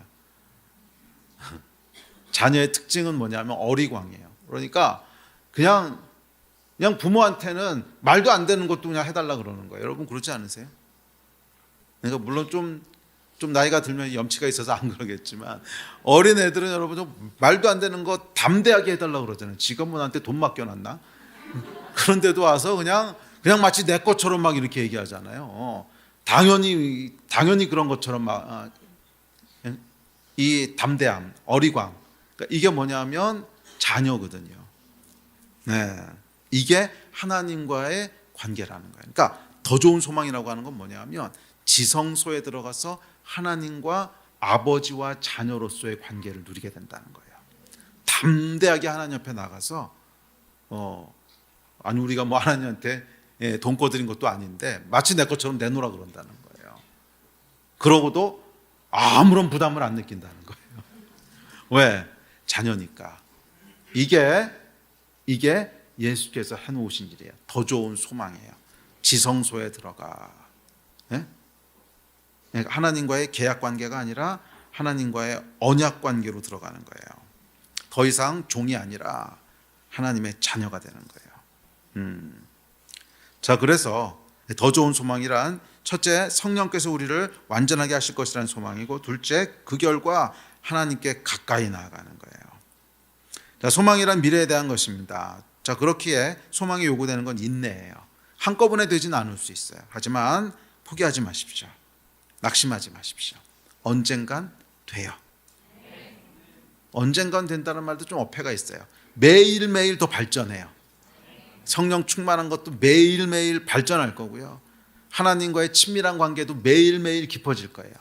자녀의 특징은 뭐냐면 어리광이에요. 그러니까 그냥 부모한테는 말도 안 되는 것도 그냥 해달라 그러는 거예요. 여러분 그렇지 않으세요? 그러니까 물론 좀 나이가 들면 염치가 있어서 안 그러겠지만 어린 애들은 여러분 좀 말도 안 되는 거 담대하게 해달라 그러잖아요. 직원분한테 돈 맡겨놨나? 그런데도 와서 그냥 마치 내 것처럼 막 이렇게 얘기하잖아요. 당연히 그런 것처럼 막 이 담대함, 어리광. 그러니까 이게 뭐냐면 자녀거든요. 네, 이게 하나님과의 관계라는 거예요. 그러니까 더 좋은 소망이라고 하는 건 뭐냐면 지성소에 들어가서 하나님과 아버지와 자녀로서의 관계를 누리게 된다는 거예요. 담대하게 하나님 옆에 나가서 아니 우리가 뭐 하나님한테 돈 꿔드린 것도 아닌데 마치 내 것처럼 내놓으라 그런다는 거예요. 그러고도 아무런 부담을 안 느낀다는 거예요. 왜? 자녀니까. 이게 예수께서 해놓으신 일이에요. 더 좋은 소망이에요. 지성소에 들어가. 하나님과의 계약 관계가 아니라 하나님과의 언약 관계로 들어가는 거예요. 더 이상 종이 아니라 하나님의 자녀가 되는 거예요. 자, 그래서 더 좋은 소망이란 첫째, 성령께서 우리를 완전하게 하실 것이라는 소망이고, 둘째, 그 결과 하나님께 가까이 나아가는 거예요. 자, 소망이란 미래에 대한 것입니다. 자, 그렇기에 소망이 요구되는 건 인내예요. 한꺼번에 되지는 않을 수 있어요. 하지만 포기하지 마십시오. 낙심하지 마십시오. 언젠간 돼요. 언젠간 된다는 말도 좀 어폐가 있어요. 매일매일 더 발전해요. 성령 충만한 것도 매일매일 발전할 거고요. 하나님과의 친밀한 관계도 매일매일 깊어질 거예요.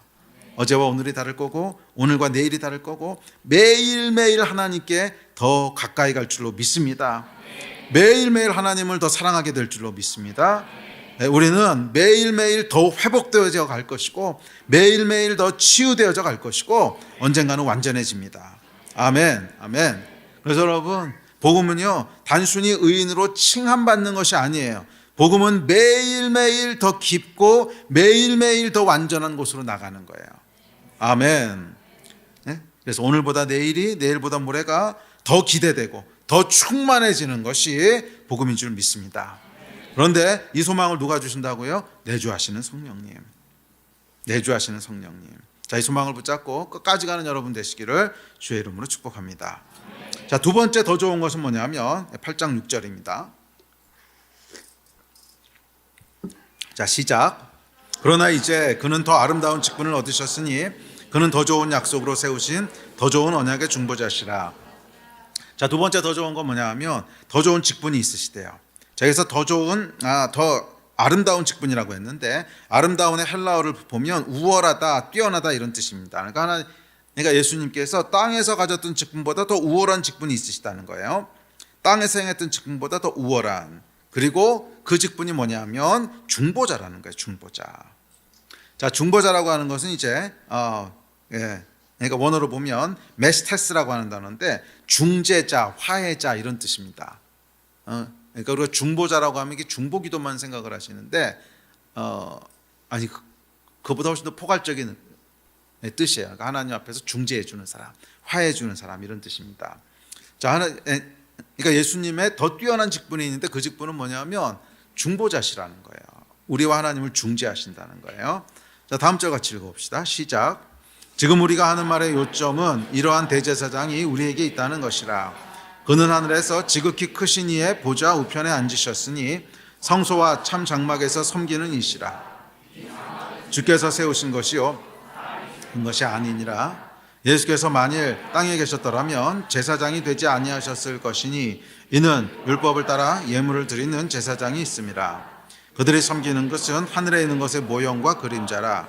어제와 오늘이 다를 거고 오늘과 내일이 다를 거고 매일매일 하나님께 더 가까이 갈 줄로 믿습니다. 매일매일 하나님을 더 사랑하게 될 줄로 믿습니다. 우리는 매일매일 더 회복되어져 갈 것이고 매일매일 더 치유되어져 갈 것이고 언젠가는 완전해집니다. 아멘. 아멘. 그래서 여러분 복음은요 단순히 의인으로 칭함받는 것이 아니에요. 복음은 매일매일 더 깊고 매일매일 더 완전한 곳으로 나가는 거예요. 아멘. 그래서 오늘보다 내일이 내일보다 모레가 더 기대되고 더 충만해지는 것이 복음인 줄 믿습니다. 그런데 이 소망을 누가 주신다고요? 내주하시는 성령님. 내주하시는 성령님. 자, 이 소망을 붙잡고 끝까지 가는 여러분 되시기를 주의 이름으로 축복합니다. 자, 두 번째 더 좋은 것은 뭐냐면 8장 6절입니다. 자, 시작. 그러나 이제 그는 더 아름다운 직분을 얻으셨으니 그는 더 좋은 약속으로 세우신 더 좋은 언약의 중보자시라. 자, 두 번째 더 좋은 건 뭐냐면 더 좋은 직분이 있으시대요. 자, 그래서 더 아름다운 직분이라고 했는데 아름다운의 헬라어를 보면 우월하다, 뛰어나다 이런 뜻입니다. 그러니까 예수님께서 땅에서 가졌던 직분보다 더 우월한 직분이 있으시다는 거예요. 땅에서 행했던 직분보다 더 우월한. 그리고 그 직분이 뭐냐면 중보자라는 거예요. 중보자. 자, 중보자라고 하는 것은 이제 그러니까 원어로 보면 메스테스라고 하는 단어인데 중재자, 화해자 이런 뜻입니다. 그러니까 우리가 중보자라고 하면 이게 중보기도만 생각을 하시는데 아니 그보다 훨씬 더 포괄적인 뜻이에요. 그러니까 하나님 앞에서 중재해 주는 사람, 화해 주는 사람 이런 뜻입니다. 자, 그러니까 예수님의 더 뛰어난 직분이 있는데 그 직분은 뭐냐면 중보자시라는 거예요. 우리와 하나님을 중재하신다는 거예요. 자, 다음 절 같이 읽어봅시다. 시작. 지금 우리가 하는 말의 요점은 이러한 대제사장이 우리에게 있다는 것이라. 그는 하늘에서 지극히 크신 이의 보좌 우편에 앉으셨으니 성소와 참 장막에서 섬기는 이시라. 주께서 세우신 것이요 그것이 아니니라. 예수께서 만일 땅에 계셨더라면 제사장이 되지 아니하셨을 것이니 이는 율법을 따라 예물을 드리는 제사장이 있음이라. 그들이 섬기는 것은 하늘에 있는 것의 모형과 그림자라.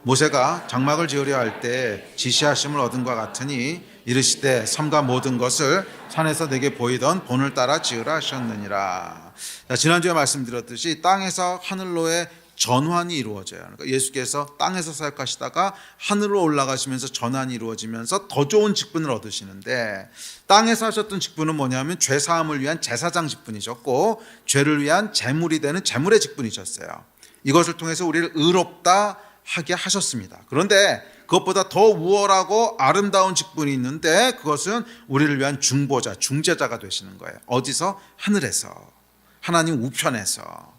모세가 장막을 지으려 할 때 지시하심을 얻은 것 같으니 이르시되 삼가 모든 것을 산에서 내게 보이던 본을 따라 지으라 하셨느니라. 자, 지난주에 말씀드렸듯이 땅에서 하늘로의 전환이 이루어져요. 그러니까 예수께서 땅에서 사역하시다가 하늘로 올라가시면서 전환이 이루어지면서 더 좋은 직분을 얻으시는데, 땅에서 하셨던 직분은 뭐냐면 죄 사함을 위한 제사장 직분이셨고 죄를 위한 제물이 되는 제물의 직분이셨어요. 이것을 통해서 우리를 의롭다 하게 하셨습니다. 그런데 그것보다 더 우월하고 아름다운 직분이 있는데 그것은 우리를 위한 중보자, 중재자가 되시는 거예요. 어디서? 하늘에서, 하나님 우편에서.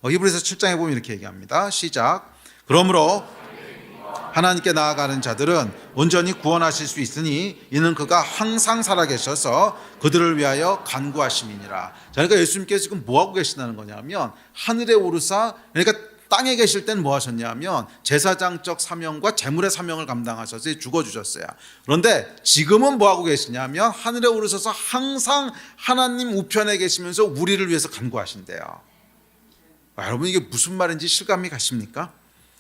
히브리서 7장에 보면 이렇게 얘기합니다. 시작. 그러므로 하나님께 나아가는 자들은 온전히 구원하실 수 있으니 이는 그가 항상 살아계셔서 그들을 위하여 간구하심이니라. 자, 그러니까 예수님께서 지금 뭐하고 계시다는 거냐면 하늘에 오르사, 그러니까 땅에 계실 때는 뭐 하셨냐면 제사장적 사명과 제물의 사명을 감당하셔서 죽어주셨어요. 그런데 지금은 뭐하고 계시냐면 하늘에 오르셔서 항상 하나님 우편에 계시면서 우리를 위해서 간구하신대요. 여러분 이게 무슨 말인지 실감이 가십니까?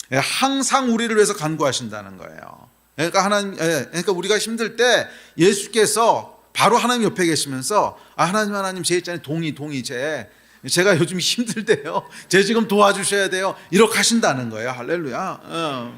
항상 우리를 위해서 간구하신다는 거예요. 그러니까 우리가 힘들 때 예수께서 바로 하나님 옆에 계시면서 하나님 제 있잖아요. 동의 제가 요즘 힘들대요. 제 지금 도와주셔야 돼요. 이렇게 하신다는 거예요. 할렐루야.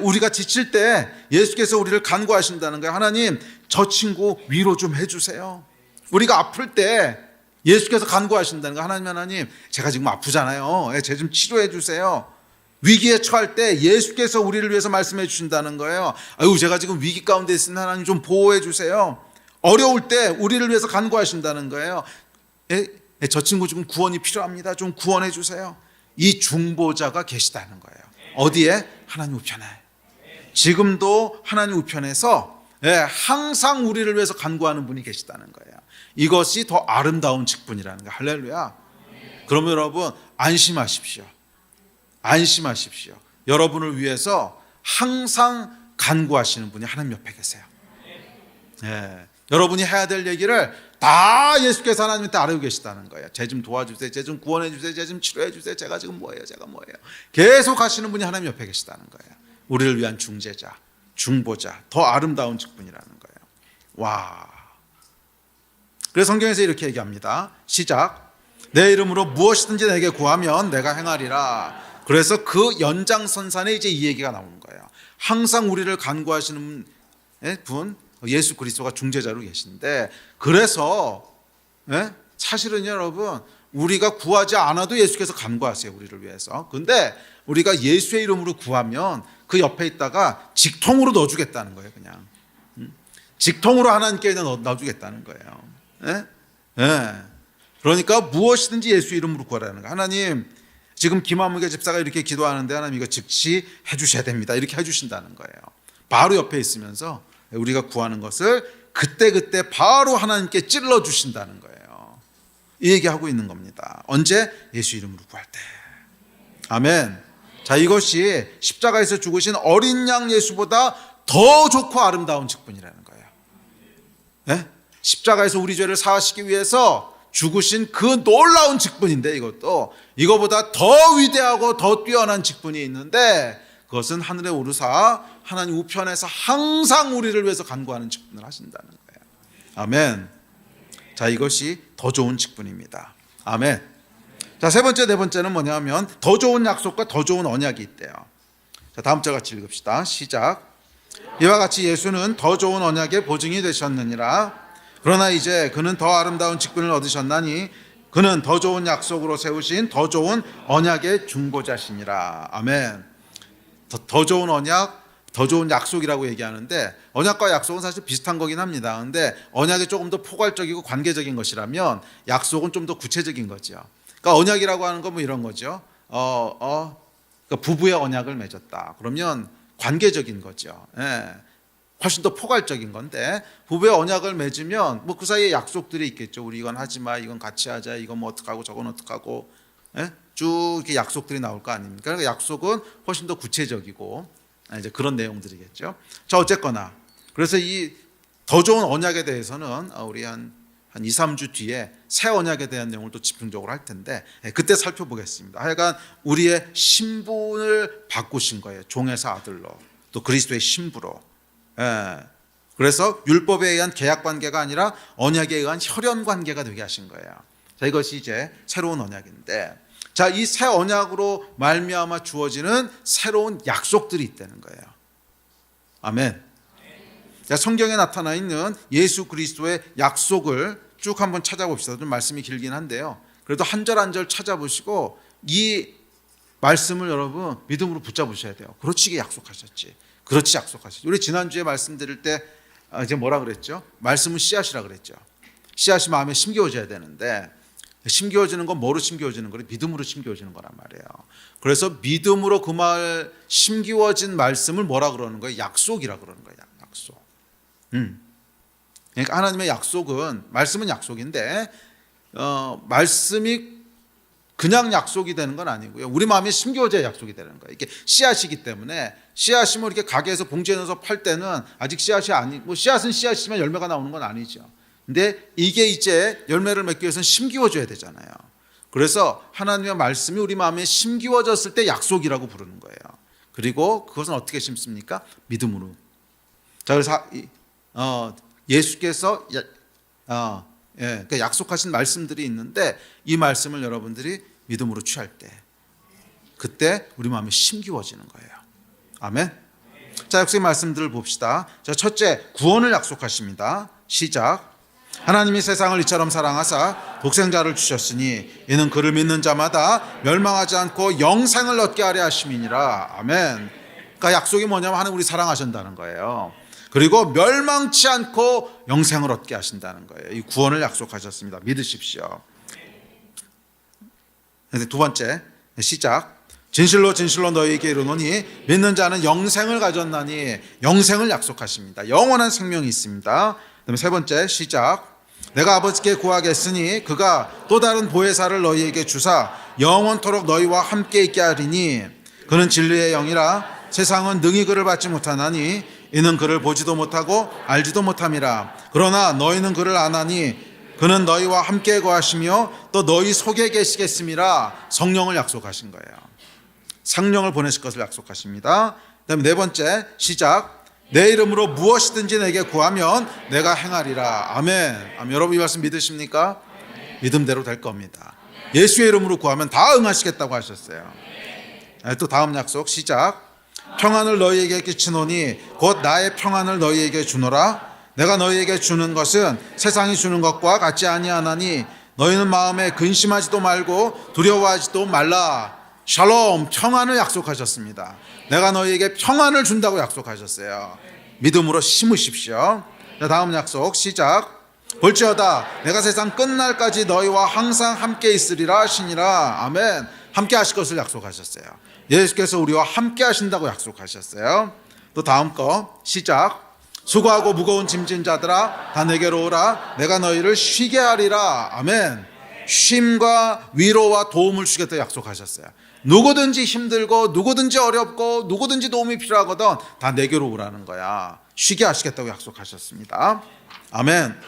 우리가 지칠 때 예수께서 우리를 간구하신다는 거예요. 하나님 저 친구 위로 좀 해주세요. 우리가 아플 때 예수께서 간구하신다는 거예요. 하나님 제가 지금 아프잖아요. 제 좀 치료해 주세요. 위기에 처할 때 예수께서 우리를 위해서 말씀해 주신다는 거예요. 제가 지금 위기 가운데 있으면 하나님 좀 보호해 주세요. 어려울 때 우리를 위해서 간구하신다는 거예요. 저 친구 지금 구원이 필요합니다. 좀 구원해 주세요. 이 중보자가 계시다는 거예요. 어디에? 하나님 우편에. 지금도 하나님 우편에서 항상 우리를 위해서 간구하는 분이 계시다는 거예요. 이것이 더 아름다운 직분이라는 거예요. 할렐루야. 그러면 여러분 안심하십시오. 여러분을 위해서 항상 간구하시는 분이 하나님 옆에 계세요. 여러분이 해야 될 얘기를 다 예수께서 하나님한테 알고 계시다는 거예요. 제 좀 도와주세요. 제 좀 구원해 주세요. 제 좀 치료해 주세요. 제가 지금 뭐예요. 계속 하시는 분이 하나님 옆에 계시다는 거예요. 우리를 위한 중재자, 중보자, 더 아름다운 직분이라는 거예요. 와. 그래서 성경에서 이렇게 얘기합니다. 시작. 내 이름으로 무엇이든지 내게 구하면 내가 행하리라. 그래서 그 연장선상에 이제 이 얘기가 나오는 거예요. 항상 우리를 간구하시는 분, 예수 그리스도가 중재자로 계신데, 그래서 사실은 여러분 우리가 구하지 않아도 예수께서 간구하세요. 우리를 위해서. 근데 우리가 예수의 이름으로 구하면 그 옆에 있다가 직통으로 넣어주겠다는 거예요. 그냥 직통으로 하나님께 넣어주겠다는 거예요. 그러니까 무엇이든지 예수 이름으로 구하라는 거예요. 하나님 지금 김한무개 집사가 이렇게 기도하는데 하나님 이거 즉시 해주셔야 됩니다. 이렇게 해주신다는 거예요. 바로 옆에 있으면서 우리가 구하는 것을 그때 바로 하나님께 찔러 주신다는 거예요. 이 얘기하고 있는 겁니다. 언제? 예수 이름으로 구할 때. 아멘. 자, 이것이 십자가에서 죽으신 어린 양 예수보다 더 좋고 아름다운 직분이라는 거예요. 십자가에서 우리 죄를 사하시기 위해서 죽으신 그 놀라운 직분인데, 이거보다 더 위대하고 더 뛰어난 직분이 있는데, 그것은 하늘에 오르사 하나님 우편에서 항상 우리를 위해서 간구하는 직분을 하신다는 거예요. 아멘. 자, 이것이 더 좋은 직분입니다. 아멘. 자, 세 번째, 네 번째는 뭐냐면 더 좋은 약속과 더 좋은 언약이 있대요. 자, 다음 절 같이 읽읍시다. 시작. 이와 같이 예수는 더 좋은 언약의 보증이 되셨느니라. 그러나 이제 그는 더 아름다운 직분을 얻으셨나니 그는 더 좋은 약속으로 세우신 더 좋은 언약의 중보자시니라. 아멘. 더 좋은 언약, 더 좋은 약속이라고 얘기하는데 언약과 약속은 사실 비슷한 거긴 합니다. 근데 언약이 조금 더 포괄적이고 관계적인 것이라면 약속은 좀 더 구체적인 거죠. 그러니까 언약이라고 하는 건 뭐 이런 거죠. 그러니까 부부의 언약을 맺었다. 그러면 관계적인 거죠. 예. 훨씬 더 포괄적인 건데 부부의 언약을 맺으면 뭐 그 사이에 약속들이 있겠죠. 우리 이건 하지 마, 이건 같이 하자, 이건 뭐 어떡하고 저건 어떡하고, 예? 쭉 이렇게 약속들이 나올 거 아닙니까? 그러니까 약속은 훨씬 더 구체적이고 이제 그런 내용들이겠죠. 자, 어쨌거나 그래서 이 더 좋은 언약에 대해서는 우리 한 2, 3주 뒤에 새 언약에 대한 내용을 또 집중적으로 할 텐데 그때 살펴보겠습니다. 하여간 우리의 신분을 바꾸신 거예요. 종에서 아들로, 또 그리스도의 신부로. 그래서 율법에 의한 계약 관계가 아니라 언약에 의한 혈연 관계가 되게 하신 거예요. 자, 이것이 이제 새로운 언약인데, 자, 이 새 언약으로 말미암아 주어지는 새로운 약속들이 있다는 거예요. 아멘. 자, 성경에 나타나 있는 예수 그리스도의 약속을 쭉 한번 찾아봅시다. 좀 말씀이 길긴 한데요. 그래도 한 절 한 절 찾아보시고 이 말씀을 여러분 믿음으로 붙잡으셔야 돼요. 그렇지 약속하셨지. 그렇지 약속하셨지. 우리 지난주에 말씀드릴 때 이제 뭐라 그랬죠? 말씀은 씨앗이라 그랬죠. 씨앗이 마음에 심겨져야 되는데 심겨지는 건 뭐로 심겨지는 거예요? 믿음으로 심겨지는 거란 말이에요. 그래서 믿음으로 그 말 심겨진 말씀을 뭐라 그러는 거예요? 약속이라 그러는 거예요. 약속. 그러니까 하나님의 약속은 말씀은 약속인데 말씀이 그냥 약속이 되는 건 아니고요. 우리 마음에 심겨져야 약속이 되는 거예요. 이게 씨앗이기 때문에 씨앗이 뭐 이렇게 가게에서 봉지에 넣어서 팔 때는 아직 씨앗이 아니, 뭐 씨앗은 씨앗이지만 열매가 나오는 건 아니죠. 근데 이게 이제 열매를 맺기 위해서는 심기워져야 되잖아요. 그래서 하나님의 말씀이 우리 마음에 심기워졌을 때 약속이라고 부르는 거예요. 그리고 그것은 어떻게 심습니까? 믿음으로. 자, 그래서 예수께서 그러니까 약속하신 말씀들이 있는데 이 말씀을 여러분들이 믿음으로 취할 때 그때 우리 마음에 심기워지는 거예요. 아멘. 자, 약속의 말씀들을 봅시다. 자, 첫째, 구원을 약속하십니다. 시작. 하나님이 세상을 이처럼 사랑하사 독생자를 주셨으니 이는 그를 믿는 자마다 멸망하지 않고 영생을 얻게 하려 하심이니라. 아멘. 그러니까 약속이 뭐냐면 하나님 우리 사랑하신다는 거예요. 그리고 멸망치 않고 영생을 얻게 하신다는 거예요. 이 구원을 약속하셨습니다. 믿으십시오. 두 번째, 시작. 진실로 진실로 너희에게 이르노니 믿는 자는 영생을 가졌나니 영생을 약속하십니다. 영원한 생명이 있습니다. 그다음에 세 번째, 시작. 내가 아버지께 구하겠으니 그가 또 다른 보혜사를 너희에게 주사 영원토록 너희와 함께 있게 하리니 그는 진리의 영이라 세상은 능히 그를 받지 못하나니 이는 그를 보지도 못하고 알지도 못함이라. 그러나 너희는 그를 아나니 그는 너희와 함께 거하시며 또 너희 속에 계시겠음이라. 성령을 약속하신 거예요. 성령을 보내실 것을 약속하십니다. 그다음에 네 번째, 시작. 내 이름으로 무엇이든지 내게 구하면 내가 행하리라. 아멘. 아멘. 여러분 이 말씀 믿으십니까? 아멘. 믿음대로 될 겁니다. 예수의 이름으로 구하면 다 응하시겠다고 하셨어요. 또 다음 약속, 시작. 평안을 너희에게 끼치노니 곧 나의 평안을 너희에게 주노라. 내가 너희에게 주는 것은 세상이 주는 것과 같지 아니하나니 너희는 마음에 근심하지도 말고 두려워하지도 말라. 샬롬, 평안을 약속하셨습니다. 내가 너희에게 평안을 준다고 약속하셨어요. 믿음으로 심으십시오. 자, 다음 약속, 시작. 볼지어다 내가 세상 끝날까지 너희와 항상 함께 있으리라 하시니라. 아멘. 함께 하실 것을 약속하셨어요. 예수께서 우리와 함께 하신다고 약속하셨어요. 또 다음 거, 시작. 수고하고 무거운 짐진 자들아 다 내게로 오라. 내가 너희를 쉬게 하리라. 아멘. 쉼과 위로와 도움을 주겠다고 약속하셨어요. 누구든지 힘들고 누구든지 어렵고 누구든지 도움이 필요하거든 다 내게로 오라는 거야. 쉬게 하시겠다고 약속하셨습니다. 아멘.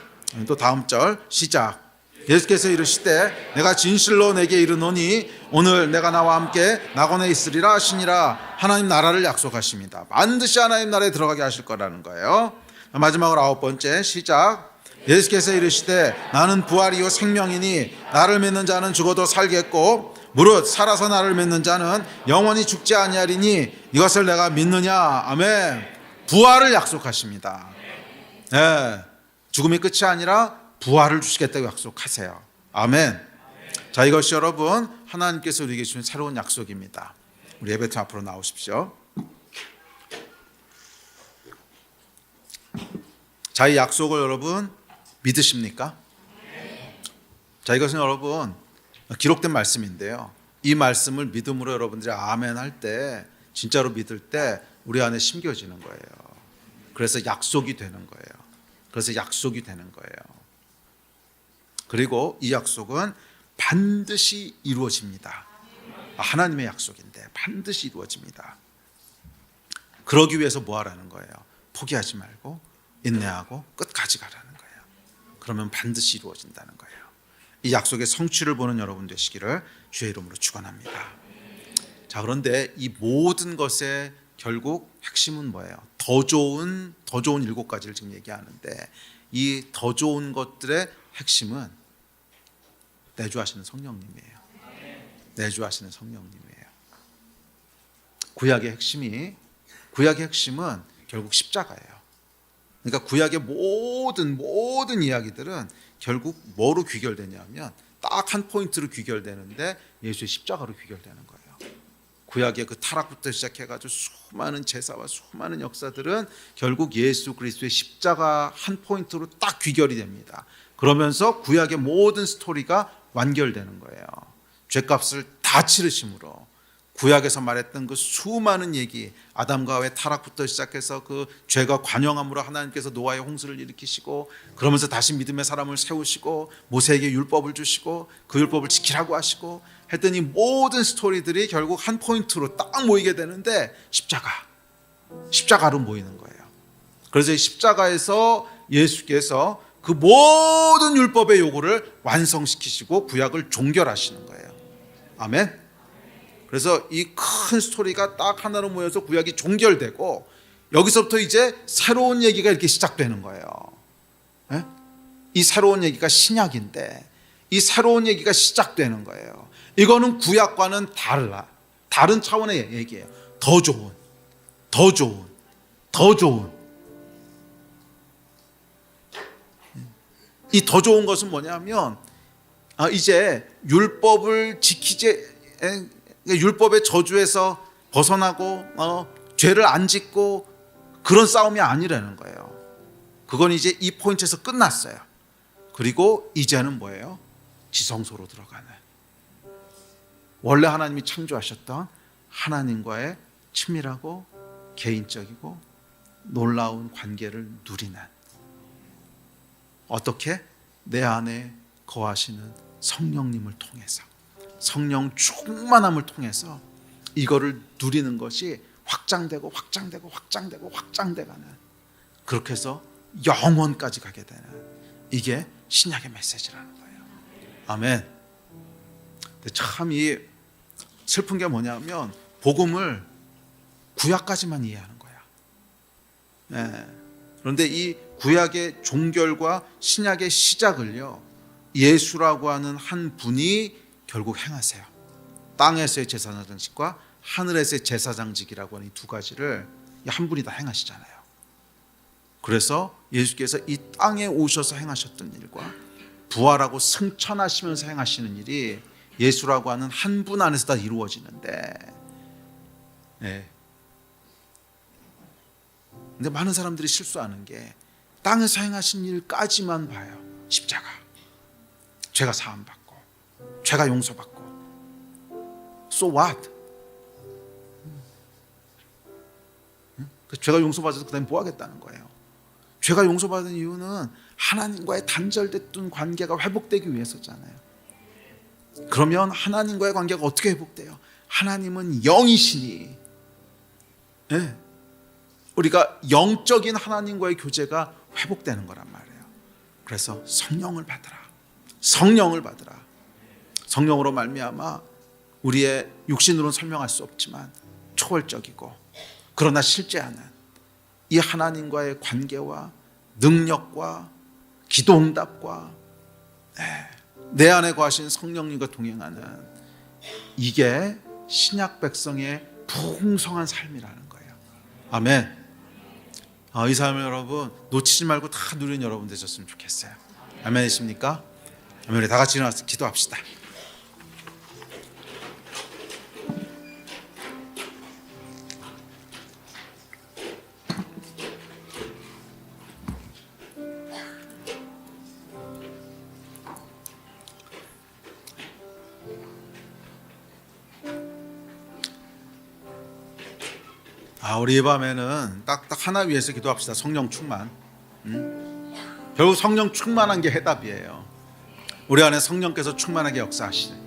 또 다음 절, 시작. 예수께서 이르시되 내가 진실로 내게 이르노니 오늘 내가 나와 함께 낙원에 있으리라 하시니라. 하나님 나라를 약속하십니다. 반드시 하나님 나라에 들어가게 하실 거라는 거예요. 마지막으로 아홉 번째, 시작. 예수께서 이르시되 나는 부활이요 생명이니 나를 믿는 자는 죽어도 살겠고 무릇 살아서 나를 믿는 자는 영원히 죽지 아니하리니 이것을 내가 믿느냐. 아멘. 부활을 약속하십니다. 네. 죽음이 끝이 아니라 부활을 주시겠다고 약속하세요. 아멘. 자, 이것이 여러분 하나님께서 우리에게 주신 새로운 약속입니다. 우리 예배팀 앞으로 나오십시오. 자, 이 약속을 여러분 믿으십니까? 자, 이것은 여러분 기록된 말씀인데요. 이 말씀을 믿음으로 여러분들이 아멘 할 때, 진짜로 믿을 때 우리 안에 심겨지는 거예요. 그래서 약속이 되는 거예요. 그래서 약속이 되는 거예요. 그리고 이 약속은 반드시 이루어집니다. 하나님의 약속인데 반드시 이루어집니다. 그러기 위해서 뭐 하라는 거예요? 포기하지 말고 인내하고 끝까지 가라는 거예요. 그러면 반드시 이루어진다는 거예요. 이 약속의 성취를 보는 여러분 되시기를 주의 이름으로 축원합니다. 자, 그런데 이 모든 것의 결국 핵심은 뭐예요? 더 좋은 7가지를 지금 얘기하는데, 이 더 좋은 것들의 핵심은 내주하시는 성령님이에요. 내주하시는 성령님이에요. 구약의 핵심은 결국 십자가예요. 그러니까 구약의 모든 이야기들은 결국 뭐로 귀결되냐면 딱 한 포인트로 귀결되는데 예수의 십자가로 귀결되는 거예요. 구약의 그 타락부터 시작해가지고 수많은 제사와 수많은 역사들은 결국 예수 그리스도의 십자가 한 포인트로 딱 귀결이 됩니다. 그러면서 구약의 모든 스토리가 완결되는 거예요. 죄값을 다 치르심으로 구약에서 말했던 그 수많은 얘기, 아담과 하와의 타락부터 시작해서 그 죄가 관영함으로 하나님께서 노아의 홍수를 일으키시고, 그러면서 다시 믿음의 사람을 세우시고 모세에게 율법을 주시고 그 율법을 지키라고 하시고 했던 이 모든 스토리들이 결국 한 포인트로 딱 모이게 되는데 십자가로 모이는 거예요. 그래서 이 십자가에서 예수께서 그 모든 율법의 요구를 완성시키시고 구약을 종결하시는 거예요. 아멘. 그래서 이 큰 스토리가 딱 하나로 모여서 구약이 종결되고, 여기서부터 이제 새로운 얘기가 이렇게 시작되는 거예요. 네? 이 새로운 얘기가 신약인데 이 새로운 얘기가 시작되는 거예요. 이거는 구약과는 다른 차원의 얘기예요. 더 좋은. 이 더 좋은 것은 뭐냐면, 이제 율법을 율법의 저주에서 벗어나고 죄를 안 짓고 그런 싸움이 아니라는 거예요. 그건 이제 이 포인트에서 끝났어요. 그리고 이제는 뭐예요? 지성소로 들어가는, 원래 하나님이 창조하셨던 하나님과의 친밀하고 개인적이고 놀라운 관계를 누리는, 어떻게? 내 안에 거하시는 성령님을 통해서, 성령 충만함을 통해서 이거를 누리는 것이 확장되고 확장돼가는, 그렇게 해서 영원까지 가게 되는, 이게 신약의 메시지라는 거예요. 아멘. 근데 참 이 슬픈 게 뭐냐면 복음을 구약까지만 이해하는 거야. 네. 그런데 이 구약의 종결과 신약의 시작을요, 예수라고 하는 한 분이 결국 행하세요. 땅에서의 제사장직과 하늘에서의 제사장직이라고 하는 이 두 가지를 한 분이 다 행하시잖아요. 그래서 예수께서 이 땅에 오셔서 행하셨던 일과 부활하고 승천하시면서 행하시는 일이 예수라고 하는 한 분 안에서 다 이루어지는데, 네. 근데 많은 사람들이 실수하는 게 땅에서 행하신 일까지만 봐요. 십자가, 죄가 사함받고 죄가 용서받고, so what? 죄가 용서받아서 그 다음에 뭐 하겠다는 거예요? 죄가 용서받은 이유는 하나님과의 단절됐던 관계가 회복되기 위해서잖아요. 그러면 하나님과의 관계가 어떻게 회복돼요? 하나님은 영이시니, 네. 우리가 영적인 하나님과의 교제가 회복되는 거란 말이에요. 그래서 성령을 받으라. 성령으로 말미암아 우리의 육신으로는 설명할 수 없지만 초월적이고 그러나 실제하는 이 하나님과의 관계와 능력과 기도응답과 내 안에 거하신 성령님과 동행하는, 이게 신약 백성의 풍성한 삶이라는 거예요. 아멘. 이 삶을 여러분 놓치지 말고 다 누리는 여러분 되셨으면 좋겠어요. 아멘이십니까? 아멘. 우리 다 같이 일어나서 기도합시다. 우리 이 밤에는 딱 하나 위해서 기도합시다. 성령 충만. 결국 성령 충만한 게 해답이에요. 우리 안에 성령께서 충만하게 역사하시는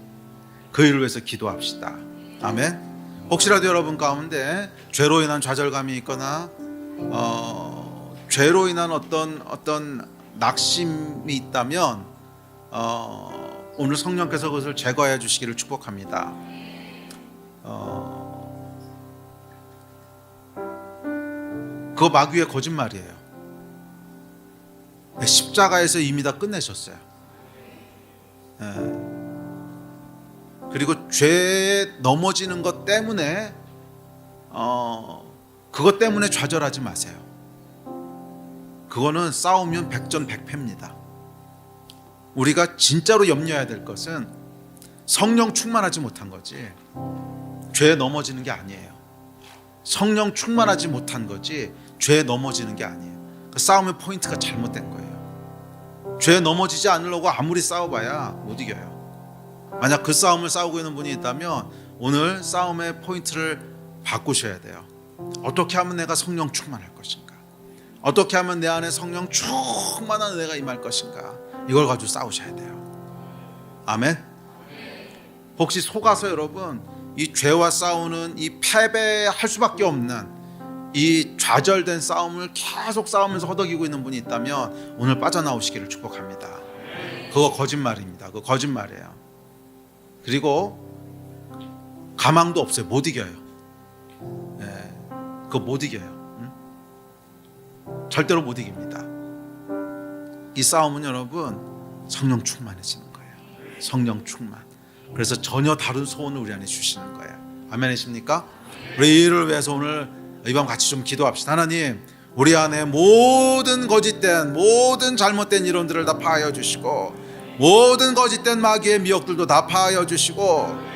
그 일을 위해서 기도합시다. 아멘. 혹시라도 여러분 가운데 죄로 인한 좌절감이 있거나 죄로 인한 어떤 낙심이 있다면 오늘 성령께서 그것을 제거해 주시기를 축복합니다. 그거 마귀의 거짓말이에요. 십자가에서 이미 다 끝내셨어요. 그리고 죄에 넘어지는 것 때문에 그것 때문에 좌절하지 마세요. 그거는 싸우면 백전백패입니다. 우리가 진짜로 염려해야 될 것은 성령 충만하지 못한 거지 죄에 넘어지는 게 아니에요. 성령 충만하지 못한 거지 죄에 넘어지는 게 아니에요. 그 싸움의 포인트가 잘못된 거예요. 죄에 넘어지지 않으려고 아무리 싸워봐야 못 이겨요. 만약 그 싸움을 싸우고 있는 분이 있다면 오늘 싸움의 포인트를 바꾸셔야 돼요. 어떻게 하면 내가 성령 충만할 것인가? 어떻게 하면 내 안에 성령 충만한 은혜가 임할 것인가? 이걸 가지고 싸우셔야 돼요. 아멘. 혹시 속아서 여러분 이 죄와 싸우는 이 패배할 수밖에 없는 이 좌절된 싸움을 계속 싸우면서 허덕이고 있는 분이 있다면 오늘 빠져나오시기를 축복합니다. 그거 거짓말입니다. 그거 거짓말이에요. 그리고 가망도 없어요. 못 이겨요. 그거 못 이겨요. 절대로 못 이깁니다. 이 싸움은 여러분 성령 충만해지는 거예요. 성령 충만. 그래서 전혀 다른 소원을 우리 안에 주시는 거예요. 아멘이십니까? 우리 이를 위해서 오늘 이 밤 같이 좀 기도합시다. 하나님, 우리 안에 모든 거짓된 모든 잘못된 이론들을 다 파하여 주시고 모든 거짓된 마귀의 미혹들도 다 파하여 주시고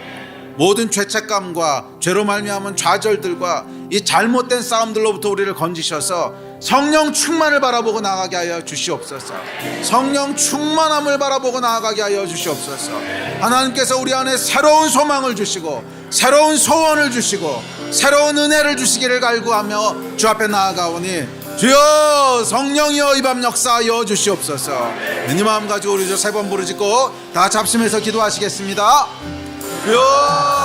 모든 죄책감과 죄로 말미암은 좌절들과 이 잘못된 싸움들로부터 우리를 건지셔서 성령 충만을 바라보고 나아가게 하여 주시옵소서. 성령 충만함을 바라보고 나아가게 하여 주시옵소서. 하나님께서 우리 안에 새로운 소망을 주시고 새로운 소원을 주시고 새로운 은혜를 주시기를 간구하며 주 앞에 나아가오니 주여 성령이여 이 밤 역사하여 주시옵소서. 이 마음 가지고 우리 세 번 부르짖고 다 같이 합심해서 기도하시겠습니다. 주여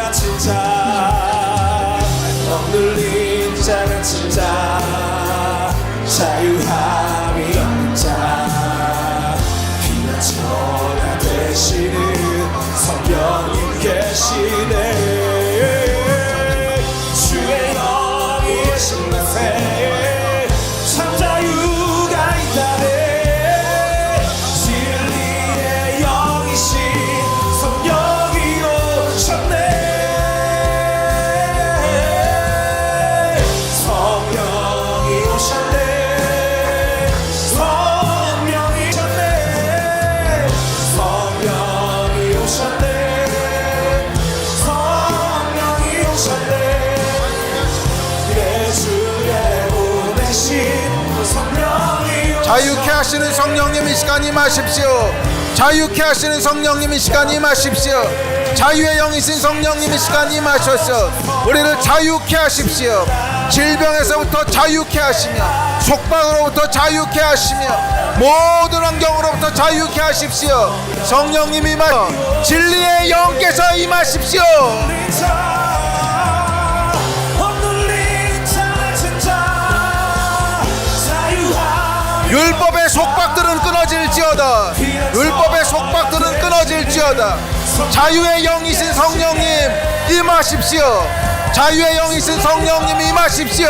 같은 자 억눌린 자 같은 자 자유함이 없는 자 피난처가 되시는 성령님 계시네 주의 영이 계신 곳에 참 자유가 있다네 진리의 영이신 성령이 오셨네 성령이 오셨네 성령이 오셨네 성령이 오셨네 성령이 오셨네 예수의 보내신 성령이 자유케 하시는 성령님 이 시간 임하십시오. 자유케 하시는 성령님 이 시간 임하십시오. 자유의 영이신 성령님 이 시간 임하셔서 우리를 자유케 하십시오. 질병에서부터 자유케 하시며 속박으로부터 자유케 하시며 모든 환경으로부터 자유케 하십시오. 성령님 임하여 진리의 영께서 임하십시오. 율법의 속박들은 끊어질지어다. 율법의 속박들은 끊어질지어다. 자유의 영이신 성령님 임하십시오. 자유의 영이신 성령님 임하십시오.